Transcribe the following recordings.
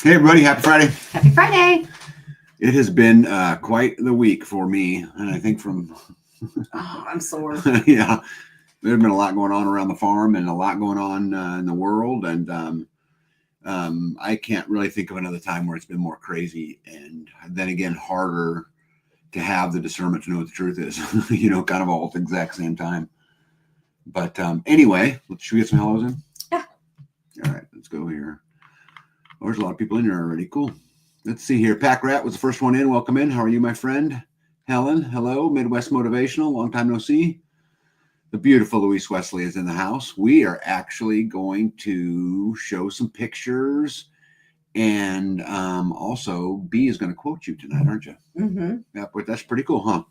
Hey everybody, happy Friday. Happy Friday. It has been quite the week for me, and I think from Oh, I'm sore. yeah, there's been a lot going on around the farm and a lot going on in the world, and I can't really think of another time where it's been more crazy, and then again harder to have the discernment to know what the truth is. Kind of all at the exact same time. But anyway, should we get some hellos in? Yeah. All right, let's go here. Oh, there's a lot of people in here already. Cool. Let's see here. Pack Rat was the first one in. Welcome in. How are you, my friend? Helen, hello. Midwest Motivational. Long time no see. The beautiful Louise Wesley is in the house. We are actually going to show some pictures, and also B is going to quote you tonight, aren't you? Mm-hmm. Yeah, but that's pretty cool, huh?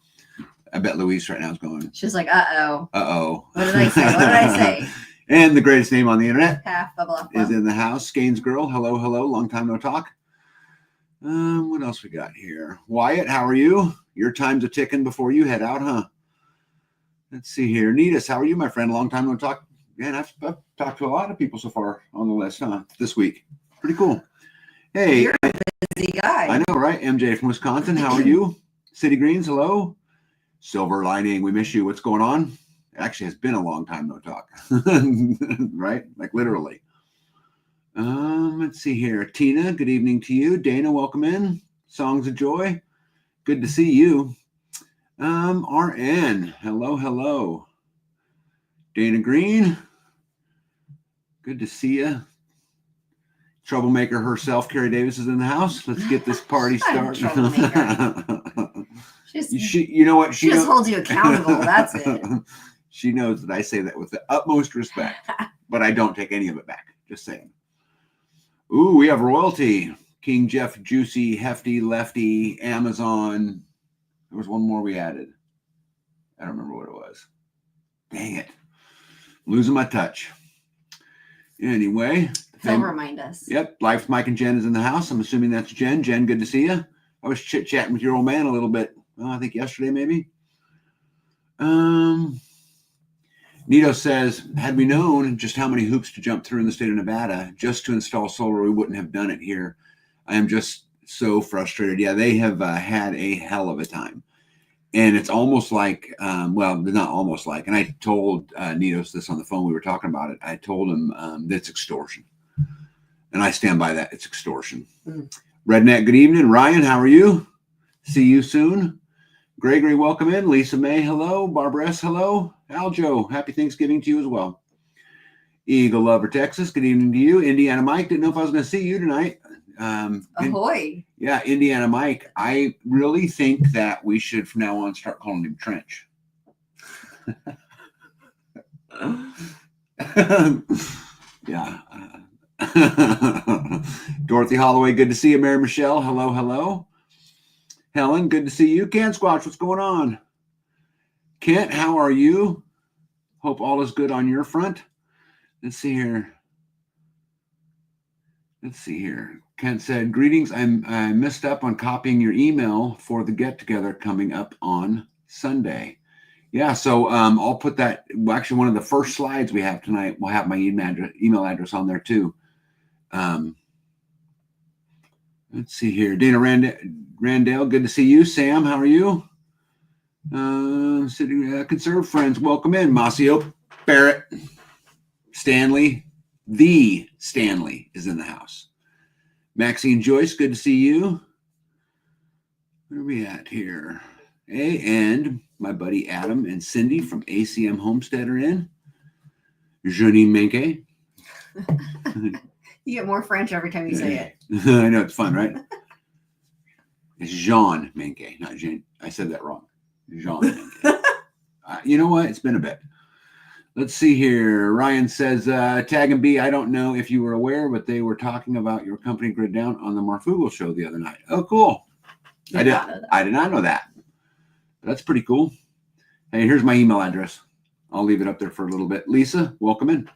I bet Louise right now is going. She's like, uh-oh. Uh-oh. What did I say? What did I say? And the greatest name on the internet Half bubble is in the house. Skanes Girl, hello, hello. Long time no talk. What else we got here? Wyatt, how are you? Your time's a ticking before you head out, huh? Let's see here. Neatus, how are you, my friend? Long time no talk. Man, I've talked to a lot of people so far on the list, huh? This week. Pretty cool. Hey. You're a busy guy. I know, right? MJ from Wisconsin, how are you? City Greens, hello. Silver Lining, we miss you. What's going on? Actually, it's been a long time no talk. Right? Like literally. Let's see here. Tina, good evening to you. Dana, welcome in. Songs of Joy, good to see you. RN, hello, hello. Dana Green, good to see you. Troublemaker herself, Carrie Davis is in the house. Let's get this party started. You know what? She just holds you accountable. That's it. She knows that I say that with the utmost respect, but I don't take any of it back. Just saying. Ooh, we have royalty. King Jeff, Juicy, Hefty, Lefty, Amazon. There was one more we added. I don't remember what it was. Dang it. Losing my touch. Anyway. He'll remind us. Yep. Life's Mike and Jen is in the house. I'm assuming that's Jen. Jen, good to see you. I was chit-chatting with your old man a little bit. I think yesterday maybe. Nito says, had we known just how many hoops to jump through in the state of Nevada just to install solar, we wouldn't have done it here. I am just so frustrated. Yeah, they have had a hell of a time. And it's almost like, well, not almost like, and I told Nitos this on the phone. We were talking about it. I told him that it's extortion. And I stand by that. It's extortion. Redneck, good evening. Ryan, how are you? See you soon. Gregory, welcome in. Lisa May, hello. Barbara S., hello. Aljo, happy Thanksgiving to you as well. Eagle Lover, Texas, good evening to you. Indiana Mike, didn't know if I was going to see you tonight. Ahoy. Yeah, Indiana Mike, I really think that we should from now on start calling him Trench. Yeah. Dorothy Holloway, good to see you. Mary Michelle, hello, hello. Helen, good to see you. Can Squatch, what's going on? Kent, how are you? Hope all is good on your front. Let's see here. Kent said, greetings. I messed up on copying your email for the get-together coming up on Sunday. Yeah, so I'll put that. Well, actually, one of the first slides we have tonight will have my email address on there too. Let's see here. Dana Randale, good to see you. Sam, how are you? Conserve friends, welcome in. Masio Barrett, Stanley, the Stanley is in the house. Maxine Joyce, good to see you. Where are we at here? Hey, and my buddy Adam and Cindy from ACM Homestead are in. Janine Menke. You get more French every time you say it. I know, it's fun, right? It's Jean Menke, not Jean. I said that wrong. Jean Menke. You know what? It's been a bit. Let's see here. Ryan says, Tag and B, I don't know if you were aware, but they were talking about your company Grid Down on the Marfugal show the other night. Oh, cool. I did not know that. That's pretty cool. Hey, here's my email address. I'll leave it up there for a little bit. Lisa, welcome in.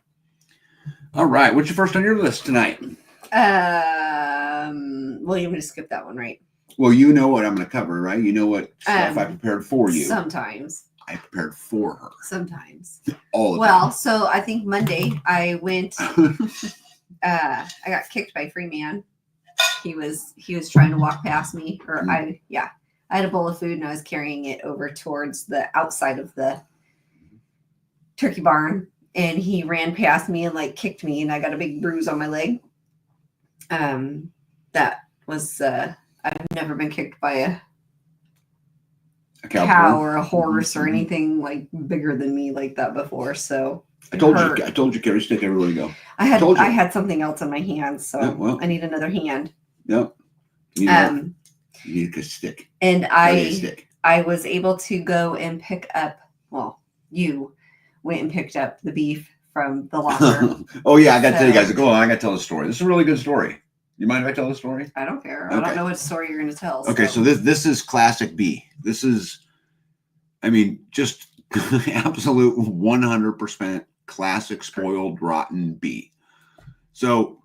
All right. What's your first on your list tonight? Well, you want me to skip that one, right? Well, you know what I'm going to cover, right? You know what stuff I prepared for you. Sometimes. I prepared for her. Sometimes. All the time. Well, so I think Monday I went, I got kicked by Freeman he was trying to walk past me, or Mm. I had a bowl of food and I was carrying it over towards the outside of the turkey barn, and he ran past me and like kicked me, and I got a big bruise on my leg. That was I've never been kicked by a cow or a horse or anything like bigger than me like that before. So I told you, carry stick everywhere you go. I had something else in my hand, so yeah, well, I need another hand. Yep. You need a stick. And I was able to go and pick up. Well, you went and picked up the beef from the locker. Oh yeah, I got to tell you guys. Go on, I got to tell the story. This is a really good story. You mind if I tell the story? I don't care. Okay. I don't know what story you're going to tell. Okay, so this is classic B. This is, I mean, just absolute 100% classic spoiled rotten B. So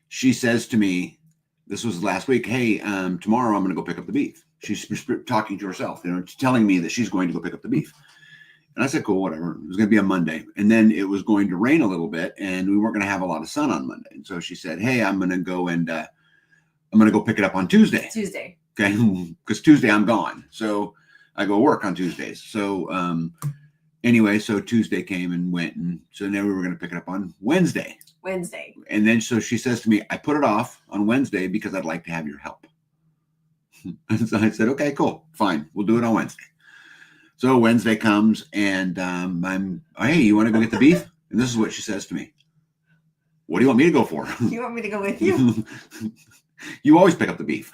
she says to me, this was last week, hey, tomorrow I'm going to go pick up the beef. She's talking to herself, telling me that she's going to go pick up the beef. And I said, cool, whatever. It was going to be a Monday. And then it was going to rain a little bit and we weren't going to have a lot of sun on Monday. And so she said, hey, I'm going to go and I'm going to go pick it up on Tuesday. Tuesday. Okay. Because Tuesday I'm gone. So I go work on Tuesdays. So anyway, so Tuesday came and went. And so then we were going to pick it up on Wednesday. And then so she says to me, I put it off on Wednesday because I'd like to have your help. And so I said, okay, cool, fine. We'll do it on Wednesday. So Wednesday comes and hey, you want to go get the beef? And this is what she says to me. What do you want me to go for? You want me to go with you? You always pick up the beef.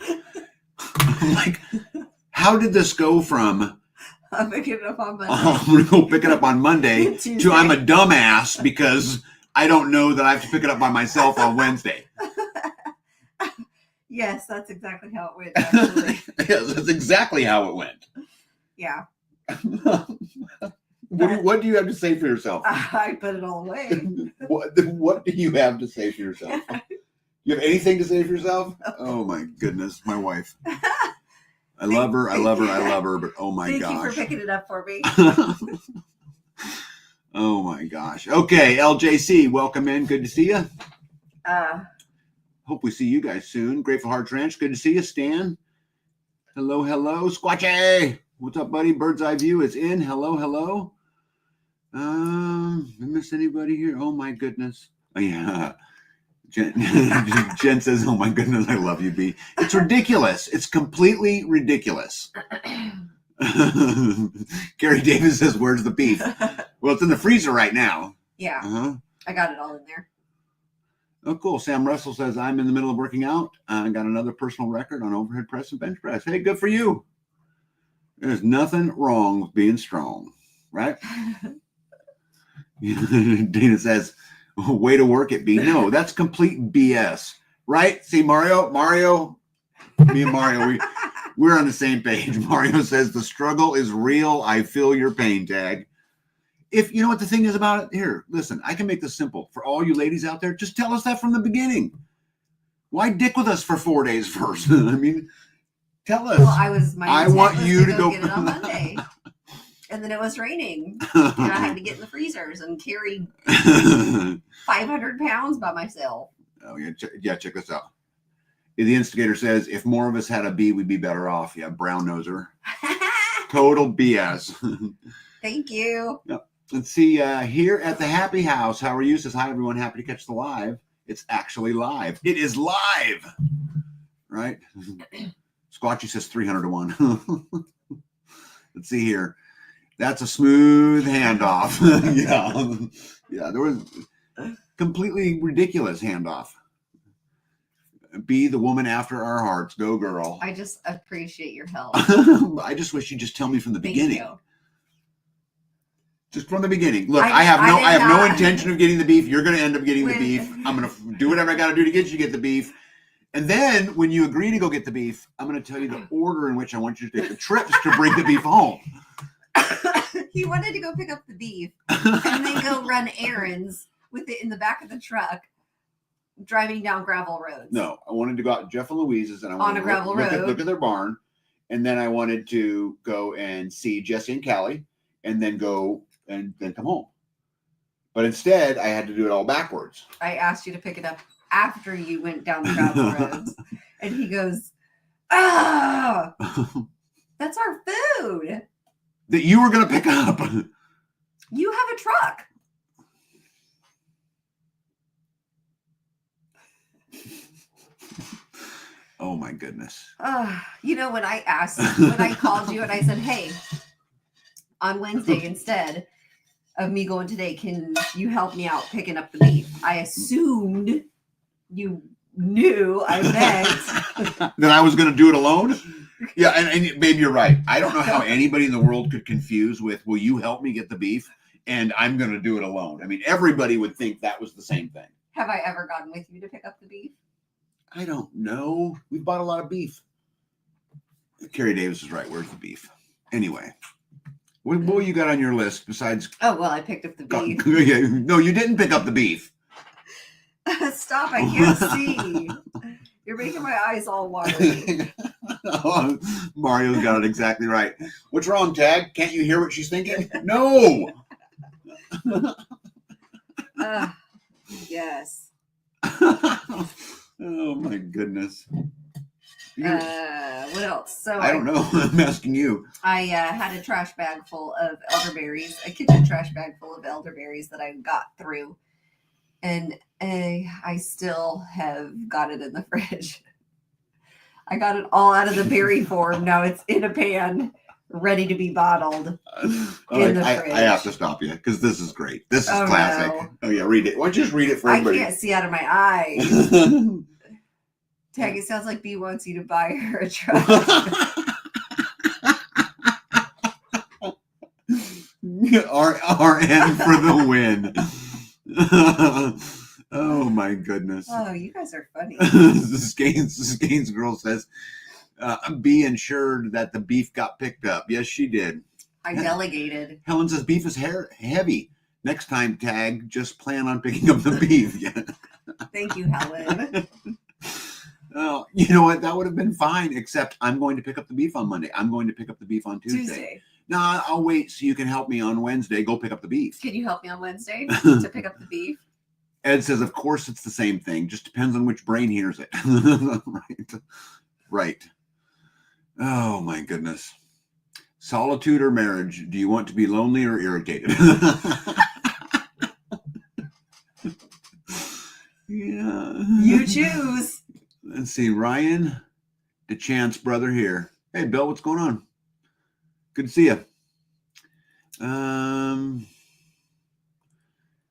I'm like, how did this go from I'm picking it up on Monday. I'm going to go pick it up on Monday to I'm a dumbass because I don't know that I have to pick it up by myself on Wednesday. Yes, that's exactly how it went, actually. Yes, that's exactly how it went. Yeah. What do you have to say for yourself? I put it all away. What do you have to say for yourself? You have anything to say for yourself? Oh my goodness, my wife. I love her, but oh my gosh. Thank you for picking it up for me. Oh my gosh. Okay, LJC, welcome in. Good to see you. Hope we see you guys soon. Grateful Hearts Ranch, good to see you. Stan. Hello. Squatchy. What's up, buddy? Bird's Eye View is in. Hello. I miss anybody here? Oh my goodness. Oh, yeah. Jen says, oh my goodness, I love you, B. It's ridiculous. It's completely ridiculous. Gary Davis says, where's the beef? Well, it's in the freezer right now. Yeah. I got it all in there. Oh, cool. Sam Russell says, I'm in the middle of working out. I got another personal record on overhead press and bench press. Hey, good for you. There's nothing wrong with being strong, right? Dana says, way to work it, B. No, that's complete BS, right? See, Mario, me and Mario, we're on the same page. Mario says, the struggle is real. I feel your pain, Tag. If you know what the thing is about it, here, listen, I can make this simple. For all you ladies out there, just tell us that from the beginning. Why dick with us for 4 days first? I mean, tell us. Well, I want you to go get it on Monday. And then it was raining. And I had to get in the freezers and carry 500 pounds by myself. Oh, yeah, check this out. The instigator says, if more of us had a B, we'd be better off. Yeah, brown noser. Total BS. Thank you. Yep. Let's see, here at the Happy House, how are you? Says, hi, everyone. Happy to catch the live. It's actually live. It is live. Right? Squatchy says 300 to 1. Let's see here. That's a smooth handoff. Yeah, there was completely ridiculous handoff. Be the woman after our hearts. Go, girl. I just appreciate your help. I just wish you'd just tell me from the Thank beginning. You. Just from the beginning. Look, I have no intention of getting the beef. You're going to end up getting the beef. I'm going to do whatever I got to do to get you to get the beef. And then when you agree to go get the beef, I'm going to tell you the order in which I want you to take the trips to bring the beef home. He wanted to go pick up the beef and then go run errands with it in the back of the truck, driving down gravel roads. No, I wanted to go out to Jeff and Louise's and I wanted to look at their barn. And then I wanted to go and see Jesse and Callie and then go and then come home. But instead, I had to do it all backwards. I asked you to pick it up after you went down the gravel roads. And he goes, "Ah, that's our food. That you were going to pick up. You have a truck." Oh my goodness. You know, when I called you and I said, "Hey, on Wednesday, instead of me going today, can you help me out picking up the beef?" I assumed you knew I meant that I was going to do it alone. Yeah, and babe, you're right. I don't know how anybody in the world could confuse with, "Will you help me get the beef?" and "I'm going to do it alone." I mean, everybody would think that was the same thing. Have I ever gone with you to pick up the beef? I don't know. We've bought a lot of beef. Carrie Davis is right. Where's the beef? Anyway, what you got on your list besides? Oh, well, I picked up the beef. No, you didn't pick up the beef. Stop, I can't see. You're making my eyes all watery. Mario's got it exactly right. What's wrong, Tag? Can't you hear what she's thinking? No. Yes. Oh my goodness. What else? So I don't know. I'm asking you. I had a trash bag full of elderberries, a kitchen trash bag full of elderberries that I got through, and I still have got it in the fridge. I got it all out of the berry form. Now it's in a pan, ready to be bottled in the fridge. I have to stop you because this is great. This is classic. No. Oh yeah, read it. Why don't you just read it for everybody? I can't see out of my eyes. Tag, it sounds like B wants you to buy her a truck. RN for the win. Oh my goodness. Oh, you guys are funny. Gaines girl says, "Be ensured that the beef got picked up." Yes, she did. I delegated. Helen says beef is heavy. Next time, Tag, just plan on picking up the beef. Yeah. Thank you, Helen. Oh, you know what? That would have been fine, except I'm going to pick up the beef on Monday. I'm going to pick up the beef on Tuesday. No, I'll wait so you can help me on Wednesday. Go pick up the beef. Can you help me on Wednesday to pick up the beef? Ed says, "Of course it's the same thing. Just depends on which brain hears it." Right. Oh, my goodness. Solitude or marriage? Do you want to be lonely or irritated? Yeah. You choose. Let's see. Ryan DeChance, brother here. Hey, Bill, what's going on? Good to see you.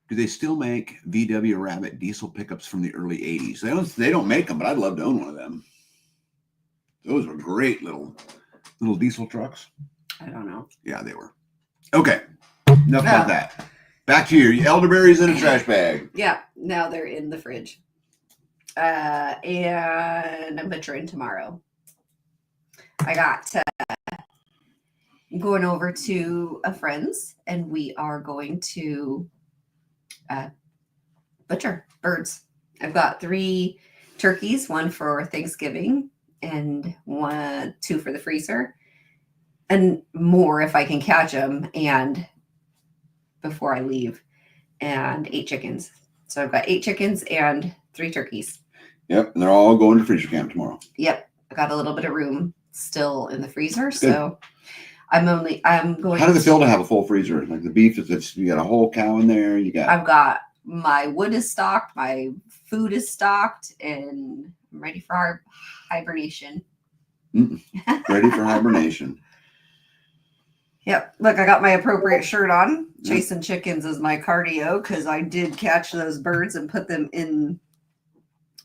Do they still make VW Rabbit diesel pickups from the early 80s? They don't make them, but I'd love to own one of them. Those were great little diesel trucks. I don't know. Yeah, they were. Okay. Enough about that. Back to your elderberries in a trash bag. Yeah, now they're in the fridge. And I'm butchering tomorrow. I got going over to a friend's, and we are going to butcher birds. I've got 3 turkeys, 1 for Thanksgiving and 2 for the freezer, and more if I can catch them and before I leave, and 8 chickens. So I've got 8 chickens and 3 turkeys. Yep, and they're all going to freezer camp tomorrow. Yep, I got a little bit of room still in the freezer, so I'm going. How does it feel to have a full freezer? Like the beef, you got a whole cow in there. I've got my wood is stocked, my food is stocked, and I'm ready for our hibernation. Ready for hibernation. Yep. Look, I got my appropriate shirt on. Chasing chickens is my cardio because I did catch those birds and put them in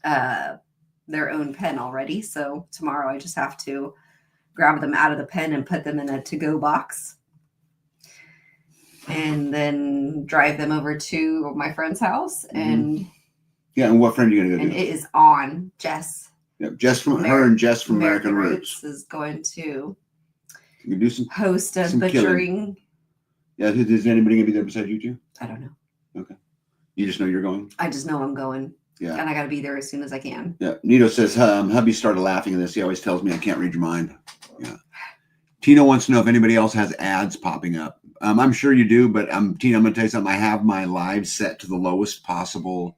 their own pen already. So tomorrow I just have to grab them out of the pen and put them in a to-go box. And then drive them over to my friend's house. And and what friend are you going to go to? And it is on Jess. Yep, Jess from her and Jess from American Roots is going to do some host a butchering. Killing. Yeah, is anybody going to be there besides you two? I don't know. Okay. You just know you're going? I just know I'm going. Yeah. And I got to be there as soon as I can. Yeah. Nito says, hubby started laughing at this. He always tells me I can't read your mind. Yeah. Tina wants to know if anybody else has ads popping up. I'm sure you do, but Tina, I'm going to tell you something. I have my live set to the lowest possible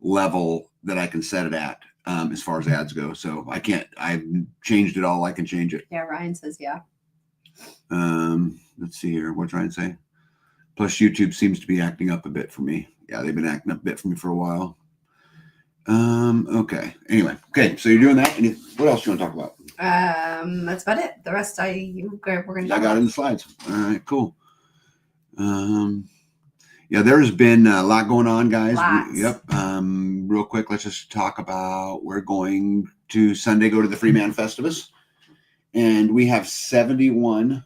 level that I can set it at. as far as ads go. So I've changed it all. I can change it. Yeah, Ryan says yeah. Let's see here. What's Ryan say? Plus YouTube seems to be acting up a bit for me. Yeah, they've been acting up a bit for me for a while. Okay. Anyway. Okay. So you're doing that. And what else do you want to talk about? That's about it. The rest we're going to talk I got about. it in the slides. All right, cool. Yeah, there's been a lot going on, guys. Lots. Real quick, let's just talk about, we're going to Sunday go to the Freeman Festivus, and we have 71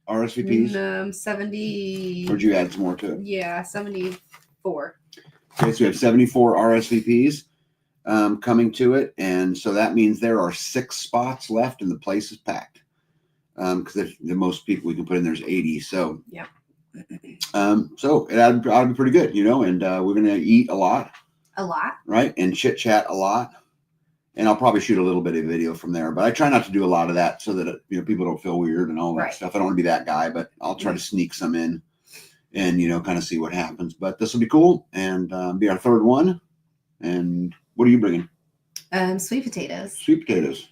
RSVPs. 70. Or did you add some more to it? Yeah, 74. Okay, so we have 74 RSVPs coming to it, and so that means there are 6 spots left, and the place is packed. Because the most people we can put in there is 80. So yeah. So it ought to be pretty good, and we're gonna eat a lot, right, and chit chat a lot, and I'll probably shoot a little bit of video from there. But I try not to do a lot of that so that people don't feel weird and all that stuff. I don't want to be that guy, but I'll try to sneak some in, and kind of see what happens. But this will be cool, and be our 3rd one. And what are you bringing? Sweet potatoes. Sweet potatoes.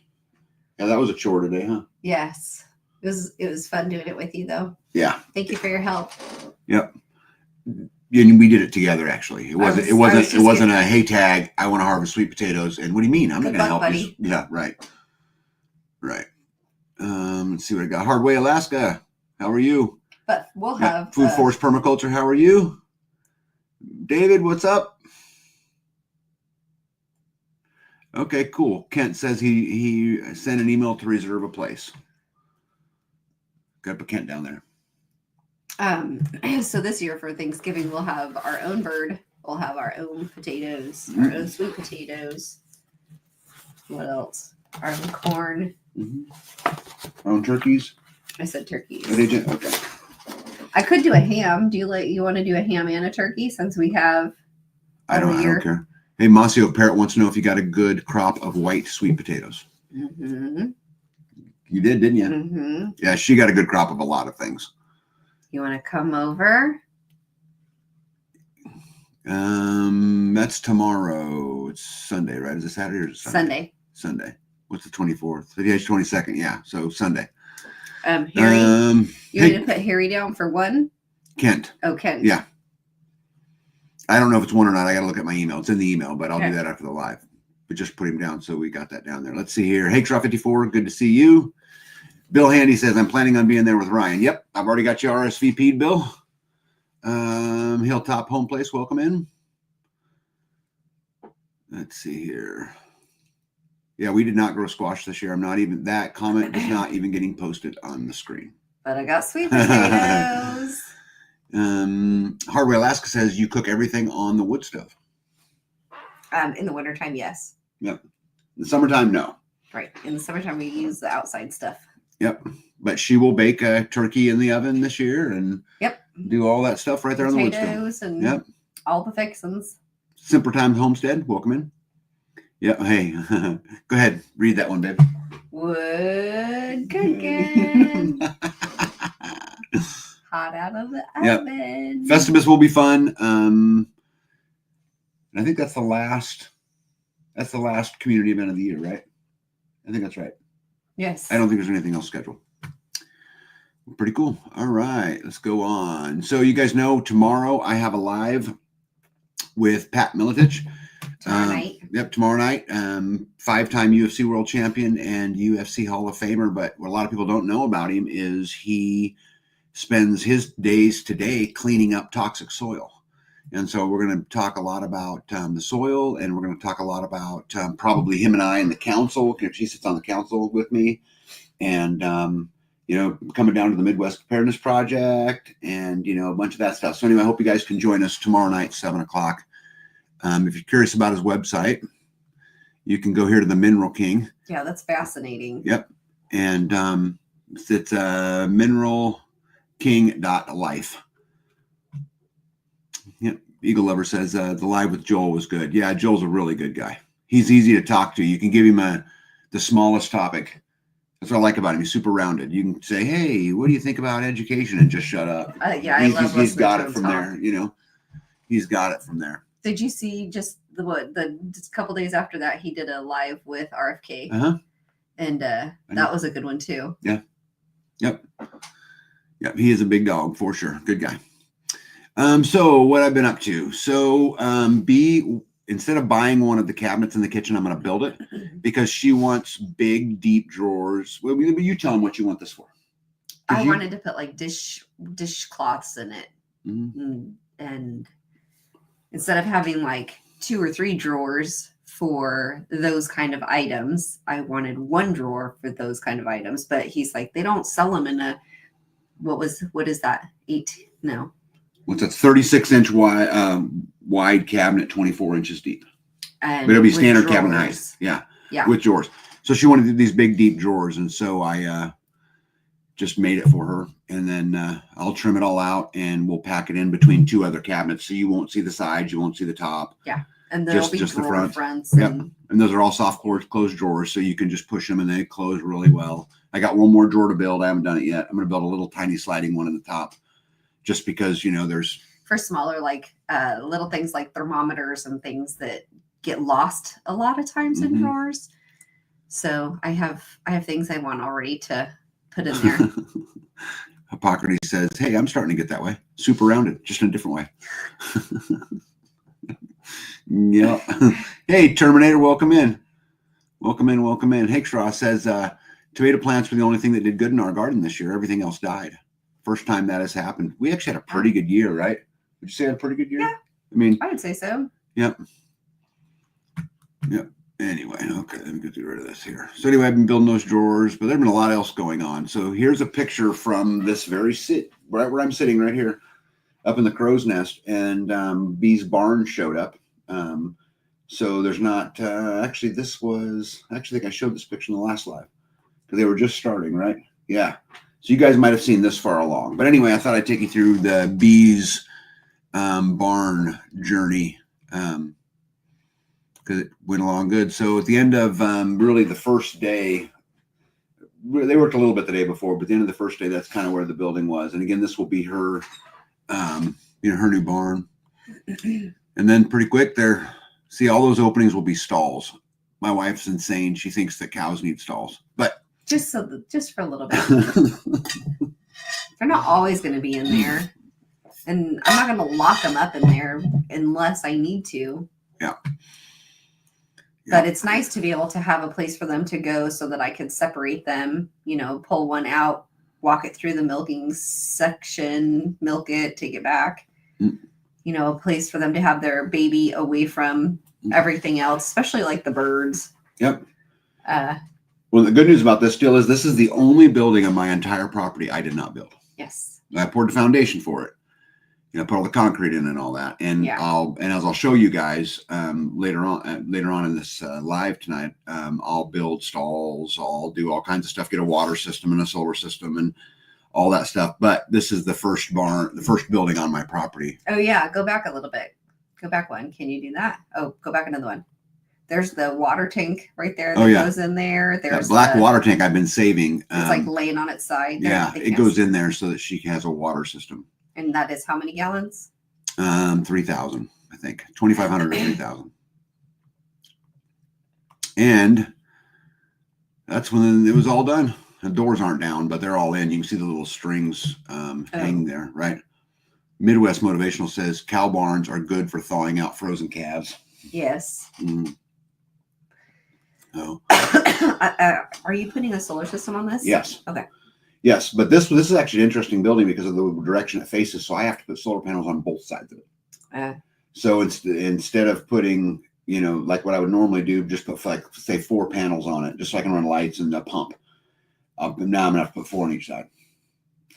Yeah, that was a chore today, huh? Yes. It was fun doing it with you, though. Yeah. Thank you for your help. Yep. And we did it together. Actually, it wasn't a hey tag. I want to harvest sweet potatoes. And what do you mean? I'm not going to help you. Yeah. Right. Let's see what I got. Hardway, Alaska. How are you? But we'll have Food Forest Permaculture. How are you? David, what's up? Okay, cool. Kent says he sent an email to reserve a place. Got to put Kent down there. So this year for Thanksgiving, we'll have our own bird. We'll have our own potatoes, our own sweet potatoes. What else? Our own corn. Our own turkeys. I said turkeys. Okay. I could do a ham. You want to do a ham and a turkey since we have? I don't care. Hey, Masio Parrot wants to know if you got a good crop of white sweet potatoes. Mm-hmm. You did, didn't you? Mm-hmm. Yeah, she got a good crop of a lot of things. You want to come over? That's tomorrow. It's Sunday, right? Is it Saturday or Sunday? Sunday. What's the 24th? Today's 22nd. Yeah, so Sunday. Harry, you want to put Harry down for one? Kent. Oh, Kent. Yeah. I don't know if it's one or not. I got to look at my email. It's in the email, but I'll do that after the live. But just put him down, so we got that down there. Let's see here. Hey, Straw54, good to see you. Bill Handy says, I'm planning on being there with Ryan. Yep, I've already got you RSVP'd, Bill. Hilltop Home Place, welcome in. Let's see here. Yeah, we did not grow squash this year. That comment is not even getting posted on the screen. But I got sweet potatoes. Hardway Alaska says you cook everything on the wood stove. In the wintertime, yes. Yep. In the summertime, no. Right. In the summertime, we use the outside stuff. Yep. But she will bake a turkey in the oven this year and do all that stuff right there on the wood stove. Potatoes and all the fixins. Simper Times Homestead, welcome in. Yeah. Hey, go ahead. Read that one, babe. Wood cooking. Hot out of the oven. Festivus will be fun. I think that's the last community event of the year, right? I think that's right. Yes. I don't think there's anything else scheduled. Pretty cool. All right, let's go on. So you guys know tomorrow I have a live with Pat Miletich. Tomorrow night. Yep, tomorrow night. 5-time UFC world champion and UFC Hall of Famer. But what a lot of people don't know about him is he spends his days today cleaning up toxic soil. And so we're going to talk a lot about the soil, and we're going to talk a lot about probably him and I and the council. He sits on the council with me, and coming down to the Midwest Preparedness Project, and a bunch of that stuff. So anyway, I hope you guys can join us tomorrow night, 7:00. If you're curious about his website, you can go here to the Mineral King. Yeah, that's fascinating. Yep, and it's mineralking.life. Yep. Eagle Lover says the live with Joel was good. Yeah, Joel's a really good guy. He's easy to talk to. You can give him the smallest topic. That's what I like about him. He's super rounded. You can say, "Hey, what do you think about education?" and just shut up. I love he's got it to from talk. there. He's got it from there. Did you see just just a couple days after that he did a live with RFK, and that was a good one too. Yeah. Yep. He is a big dog for sure. Good guy. So what I've been up to. So instead of buying one of the cabinets in the kitchen, I'm going to build it because she wants big, deep drawers. Well, you tell them what you want this for. I wanted to put like dishcloths in it, and instead of having like 2 or 3 drawers for those kind of items, I wanted 1 drawer for those kind of items. But he's like, they don't sell them in a what is that? 8? No. What's that? 36-inch wide cabinet, 24 inches deep. And but it'll be standard cabinet height. Yeah. With drawers. So she wanted these big, deep drawers, and so I just made it for her, and then I'll trim it all out, and we'll pack it in between 2 other cabinets, so you won't see the sides, you won't see the top. Yeah, and there'll be just the fronts. Yep. And those are all soft closed drawers, so you can just push them and they close really well. I got 1 more drawer to build. I haven't done it yet. I'm going to build a little tiny sliding one in the top, just because there's for smaller like little things like thermometers and things that get lost a lot of times in drawers. So I have things I want already to put in there. Hippocrates says, hey, I'm starting to get that way. Super rounded, just in a different way. Yeah. Hey, Terminator, welcome in. Welcome in. Hickshaw says, tomato plants were the only thing that did good in our garden this year. Everything else died. First time that has happened. We actually had a pretty good year, right? Would you say had a pretty good year? Yeah. I mean, I would say so. Yep. Anyway, okay, let me get rid of this here. So anyway, I've been building those drawers, but there's been a lot else going on. So here's a picture from this very right where I'm sitting right here, up in the crow's nest, and Bee's barn showed up. So there's not actually. I think I showed this picture in the last live because they were just starting, right? Yeah. So you guys might have seen this far along, but anyway, I thought I'd take you through the Bee's barn journey. Because it went along good. So at the end of really the first day, they worked a little bit the day before, but at the end of the first day, that's kind of where the building was. And again, this will be her, her new barn. And then pretty quick there, see all those openings will be stalls. My wife's insane. She thinks that cows need stalls, but just for a little bit. They're not always going to be in there, and I'm not going to lock them up in there unless I need to. Yeah. But it's nice to be able to have a place for them to go so that I can separate them, pull one out, walk it through the milking section, milk it, take it back. A place for them to have their baby away from everything else, especially like the birds. Yep. Well, the good news about this still is this is the only building on my entire property I did not build. Yes. I poured the foundation for it. Put all the concrete in and all that, and as I'll show you guys later on in this live tonight, I'll build stalls, I'll do all kinds of stuff, get a water system and a solar system and all that stuff. But this is the first building on my property. Oh yeah, go back a little bit. Go back one. Can you do that? Oh, go back another one. There's the water tank right there that goes in there. There's that black water tank I've been saving. It's like laying on its side. It goes in there so that she has a water system. And that is how many gallons? 3,000, I think. 2,500 to 3,000. And that's when it was all done. The doors aren't down, but they're all in. You can see the little strings hanging there, right? Midwest Motivational says cow barns are good for thawing out frozen calves. Yes. Oh. Are you putting a solar system on this? Yes. Okay. Yes, but this is actually an interesting building because of the direction it faces. So I have to put solar panels on both sides of it. So instead of putting, like what I would normally do, just put say 4 panels on it, just so I can run lights and a pump. Now I'm gonna have to put 4 on each side,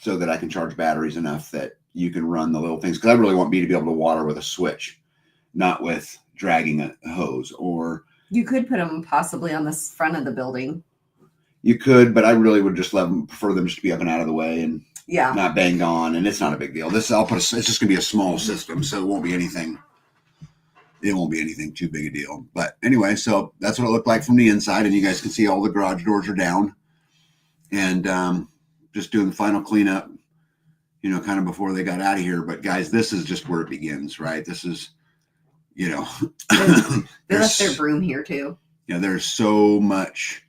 so that I can charge batteries enough that you can run the little things. Because I really want B to be able to water with a switch, not with dragging a hose. Or you could put them possibly on the front of the building. You could, but I really would just prefer them just to be up and out of the way and not banged on. And it's not a big deal. It's just going to be a small system, so it won't be anything. It won't be anything too big a deal. But anyway, so that's what it looked like from the inside, and you guys can see all the garage doors are down, and just doing the final cleanup, kind of before they got out of here. But guys, this is just where it begins, right? This is you know, They left their broom here too. Yeah, there's so much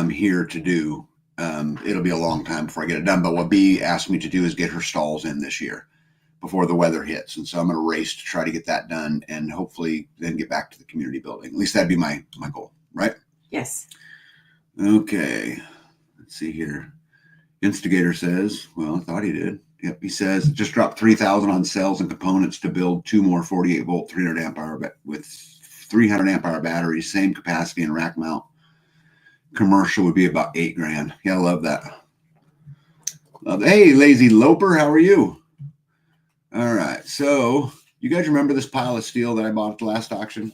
here to do. It'll be a long time before I get it done. But what B asked me to do is get her stalls in this year before the weather hits. And so I'm going to race to try to get that done and hopefully then get back to the community building. At least that'd be my goal, right? Yes. Okay. Let's see here. Instigator says, well, I thought he did. Yep. He says, just dropped 3,000 on cells and components to build 2 more 48 volt, 300 amp hour with 300 amp hour batteries, same capacity and rack mount. Commercial would be about $8,000. Yeah, I love that. Hey, lazy loper, how are you? All right, so you guys remember this pile of steel that I bought at the last auction?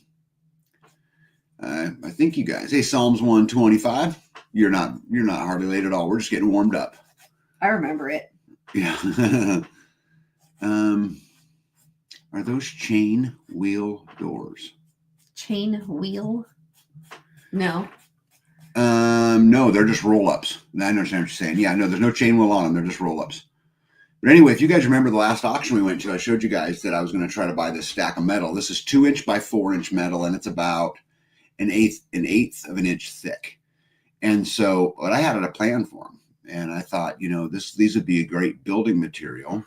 I think you guys. Hey, Psalms 125. You're not hardly late at all. We're just getting warmed up. I remember it. Yeah. Are those chain wheel doors? Chain wheel? No. No, they're just roll-ups. I understand what you're saying. Yeah, no, there's no chain wheel on them. They're just roll-ups. But anyway, if you guys remember the last auction we went to, I showed you guys that I was going to try to buy this stack of metal. This is 2-inch by 4-inch metal, and it's about an eighth of an inch thick. And so, what I had a plan for them, and I thought, these would be a great building material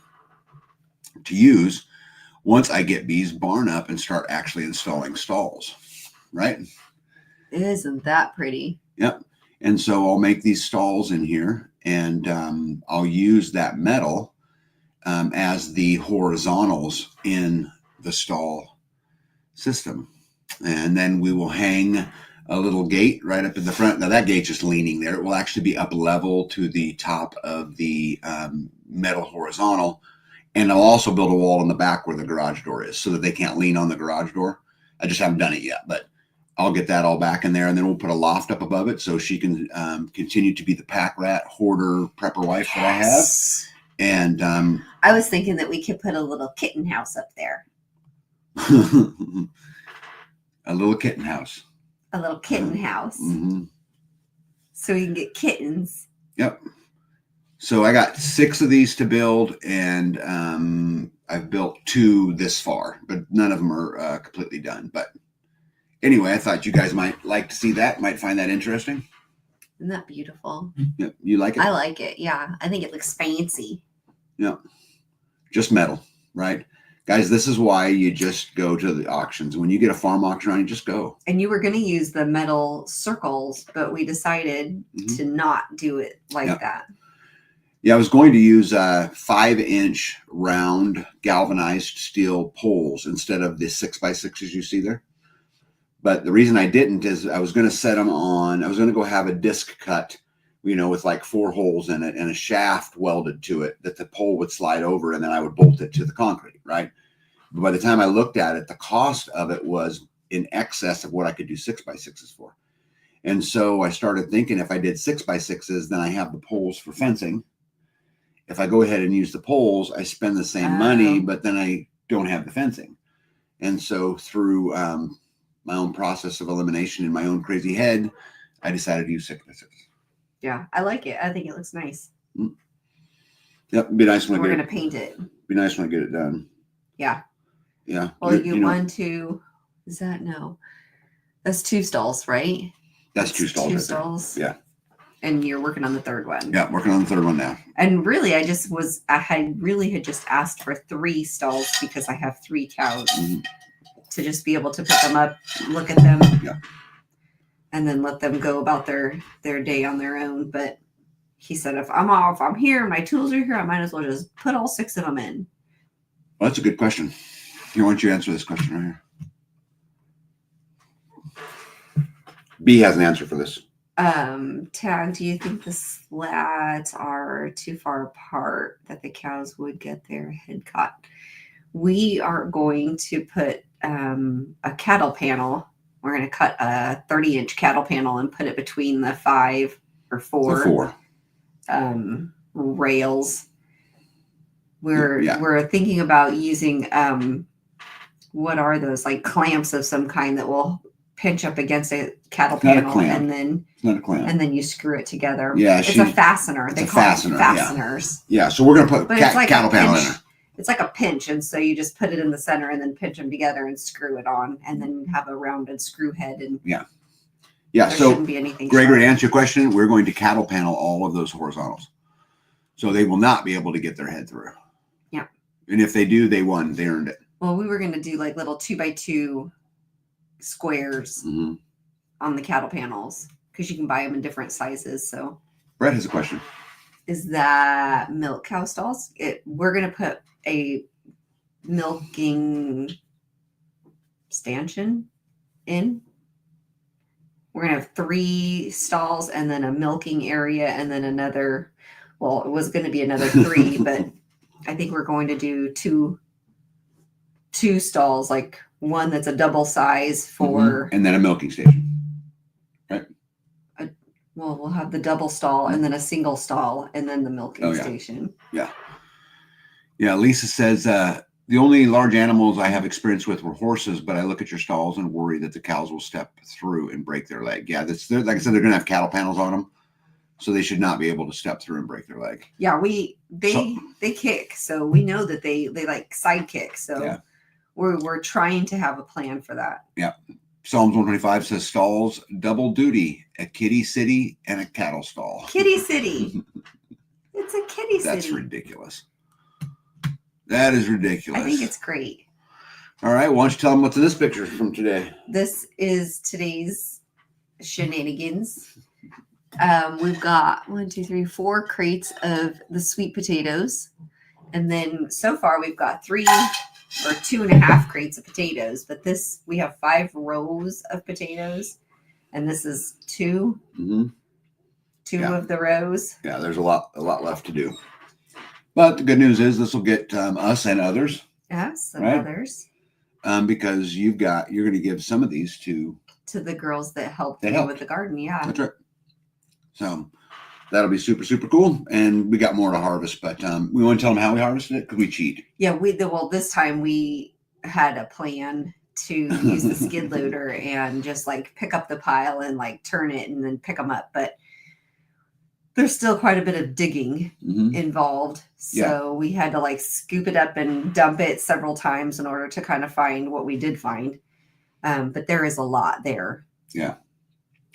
to use once I get B's barn up and start actually installing stalls, right? Isn't that pretty? Yep. And so I'll make these stalls in here, and I'll use that metal as the horizontals in the stall system. And then we will hang a little gate right up in the front. Now that gate's just leaning there. It will actually be up level to the top of the metal horizontal. And I'll also build a wall in the back where the garage door is so that they can't lean on the garage door. I just haven't done it yet, but I'll get that all back in there, and then we'll put a loft up above it so she can continue to be the pack rat, hoarder, prepper wife that I have. And I was thinking that we could put a little kitten house up there. A little kitten house. A little kitten house. Mm-hmm. So we can get kittens. Yep. So I got 6 of these to build, and I've built 2 this far, but none of them are completely done. But anyway, I thought you guys might like to see that, might find that interesting. Isn't that beautiful? Yep. You like it? I like it. Yeah. I think it looks fancy. Yeah. Just metal, right? Guys, this is why you just go to the auctions. When you get a farm auction on, you just go. And you were going to use the metal circles, but we decided to not do it like that. Yeah, I was going to use 5-inch round galvanized steel poles instead of the 6x6s you see there. But the reason I didn't is I was going to set them on, I was going to go have a disc cut, with like 4 holes in it and a shaft welded to it that the pole would slide over, and then I would bolt it to the concrete, right? But by the time I looked at it, the cost of it was in excess of what I could do 6x6s for. And so I started thinking, if I did 6x6s, then I have the poles for fencing. If I go ahead and use the poles, I spend the same money, but then I don't have the fencing. And so through my own process of elimination in my own crazy head, I decided to use 6x6. Yeah, I like it. I think it looks nice. Mm. Yep, it'd be nice when we're going to paint it. Be nice when I get it done. Yeah. Yeah. Well, you want to, is that no? That's 2 stalls, right? That's 2 stalls. 2 stalls. Yeah. And you're working on the 3rd one. Yeah, working on the 3rd one now. And really, I had just asked for 3 stalls because I have 3 cows to just be able to put them up, look at them, and then let them go about their day on their own. But he said, if I'm here, my tools are here, I might as well just put all 6 of them in. Well, that's a good question. Here, why don't you answer this question right here? B has an answer for this. Tag, do you think the slats are too far apart that the cows would get their head caught? We are going to put a cattle panel. We're going to cut a 30-inch cattle panel and put it between the 5 or 4 rails. We're thinking about using what are those, like clamps of some kind that will pinch up against a cattle panel, and then it's not a clamp. And then you screw it together. Yeah, it's a fastener. They call it fasteners. Yeah, so we're gonna put cattle panel in there. it's like a pinch, and so you just put it in the center and then pinch them together and screw it on, and then have a rounded screw head. And yeah. there So shouldn't be anything. Gregory, to sharp. answer your question, we're going to cattle panel all of those horizontals, so they will not be able to get their head through. Yeah. And if they do, they won. They earned it. Well, we were going to do like little 2x2 squares on the cattle panels because you can buy them in different sizes. So Brett has a question. Is that milk cow stalls? We're going to put a milking stanchion in. We're going to have 3 stalls and then a milking area and then another. Well, it was going to be another 3, but I think we're going to do two stalls, like one that's a double size for. And then a milking station. Right. Well, we'll have the double stall and then a single stall and then the milking station. Yeah. Yeah. Lisa says, the only large animals I have experience with were horses, but I look at your stalls and worry that the cows will step through and break their leg. Yeah. Like I said, they're going to have cattle panels on them, so they should not be able to step through and break their leg. Yeah. They kick. So we know that they like side kick. So we're trying to have a plan for that. Yeah. Psalms 125 says stalls, double duty, a kitty city and a cattle stall. Kitty city. It's a kitty city. That's ridiculous. That is ridiculous. I think it's great. All right. Why don't you tell them what's in this picture from today? This is today's shenanigans. We've got 4 crates of the sweet potatoes. And then so far we've got 2.5 crates of potatoes, but we have 5 rows of potatoes, and this is 2 of the rows. Yeah, there's a lot left to do, but the good news is this will get us and others. Yes, and others. Because you're going to give some of these to the girls that helped me with the garden. Yeah, that's right. So that'll be super, super cool. And we got more to harvest, but we want to tell them how we harvested it because we cheat. Yeah, this time we had a plan to use the skid loader and just like pick up the pile and like turn it and then pick them up. But there's still quite a bit of digging involved. So we had to like scoop it up and dump it several times in order to kind of find what we did find. But there is a lot there. Yeah.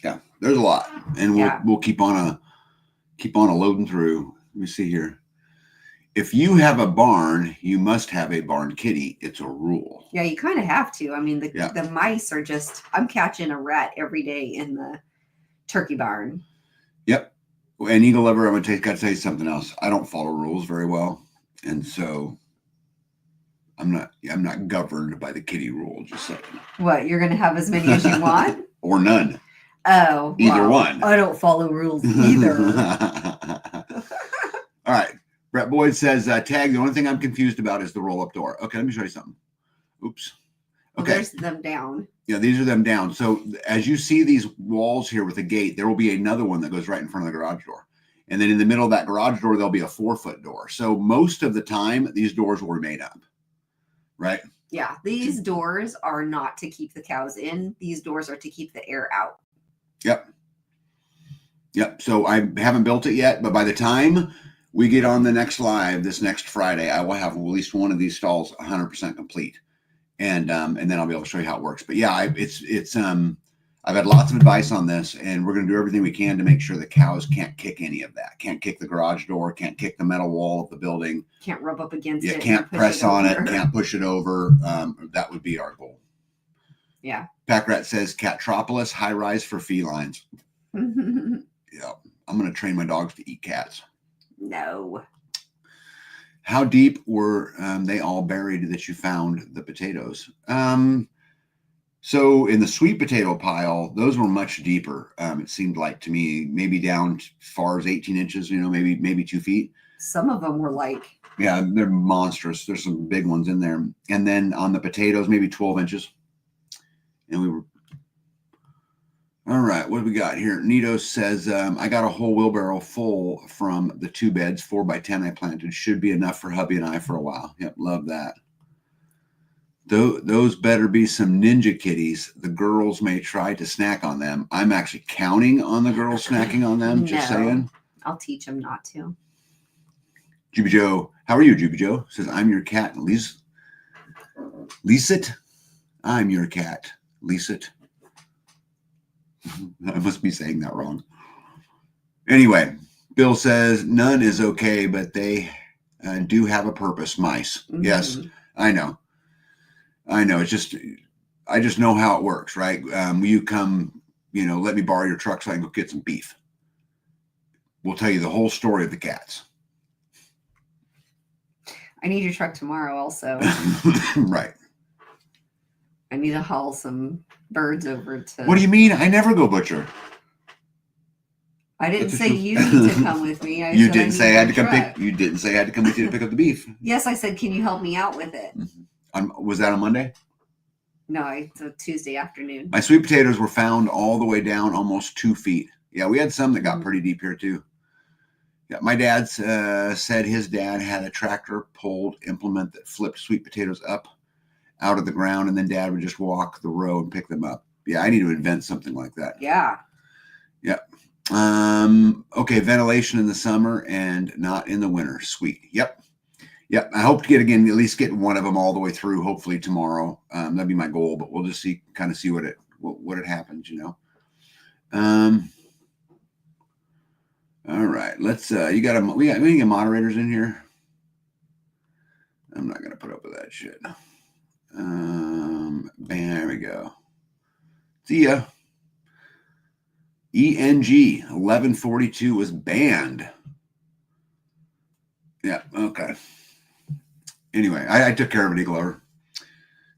Yeah, there's a lot. And we'll keep on loading through. Let me see here. If you have a barn, you must have a barn kitty. It's a rule. Yeah, you kind of have to. I mean, the mice are I'm catching a rat every day in the turkey barn. Yep. And Eagle Lover, got to tell you something else. I don't follow rules very well. And so I'm not governed by the kitty rule, just saying. What, you're going to have as many as you want? Or none. Oh, either one. I don't follow rules either. All right. Brett Boyd says, tag, the only thing I'm confused about is the roll-up door. Okay, let me show you something. Oops. Okay. Well, there's them down. Yeah, these are them down. So as you see these walls here with a gate, there will be another one that goes right in front of the garage door. And then in the middle of that garage door, there'll be a 4-foot door. So most of the time, these doors were made up. Right? Yeah, these doors are not to keep the cows in. These doors are to keep the air out. Yep. So I haven't built it yet, but by the time we get on the next live this next Friday, I will have at least one of these stalls 100% complete, and then I'll be able to show you how it works. But yeah, it's I've had lots of advice on this, and we're going to do everything we can to make sure the cows can't kick any of that. Can't kick the garage door. Can't kick the metal wall of the building. Can't rub up against it. Can't press on it. Can't push it over. That would be our goal. Yeah. Packrat says Catropolis high rise for felines. Yeah, I'm going to train my dogs to eat cats. No. How deep were they all buried that you found the potatoes? So in the sweet potato pile, those were much deeper. It seemed like to me, maybe down as far as 18 inches, maybe 2 feet. Some of them were like. Yeah, they're monstrous. There's some big ones in there. And then on the potatoes, maybe 12 inches. And we were. All right, what do we got here? Nito says, I got a whole wheelbarrow full from the 2 beds, 4x10 I planted. Should be enough for hubby and I for a while. Yep, love that. Those better be some ninja kitties. The girls may try to snack on them. I'm actually counting on the girls snacking on them, just saying. I'll teach them not to. Juby Joe, how are you, Juby Joe? Says, I'm your cat, Leesit. I'm your cat, Leesit. I must be saying that wrong. Anyway, Bill says, none is okay, but they do have a purpose, mice. Mm-hmm. Yes, I know. It's just, I just know how it works, right? You come, let me borrow your truck so I can go get some beef. We'll tell you the whole story of the cats. I need your truck tomorrow also. Right. I need to haul some birds over to... What do you mean? I never go butcher. I didn't say you need to come with me. You didn't say I had to come with you to pick up the beef. Yes, I said, can you help me out with it? Was that on Monday? No, it's a Tuesday afternoon. My sweet potatoes were found all the way down almost 2 feet. Yeah, we had some that got pretty deep here too. Yeah, my dad said his dad had a tractor pulled implement that flipped sweet potatoes up out of the ground, and then dad would just walk the row and pick them up. Yeah, I need to invent something like that. Yeah. Yeah. Okay, ventilation in the summer and not in the winter. Sweet. Yep. I hope to at least get one of them all the way through, hopefully tomorrow. That'd be my goal, but we'll just see what it happens, All right, let's we got moderators in here. I'm not gonna put up with that shit. Bam, there we go. See ya. ENG 1142 was banned. Yeah, okay. Anyway, I took care of it, Eagle Over.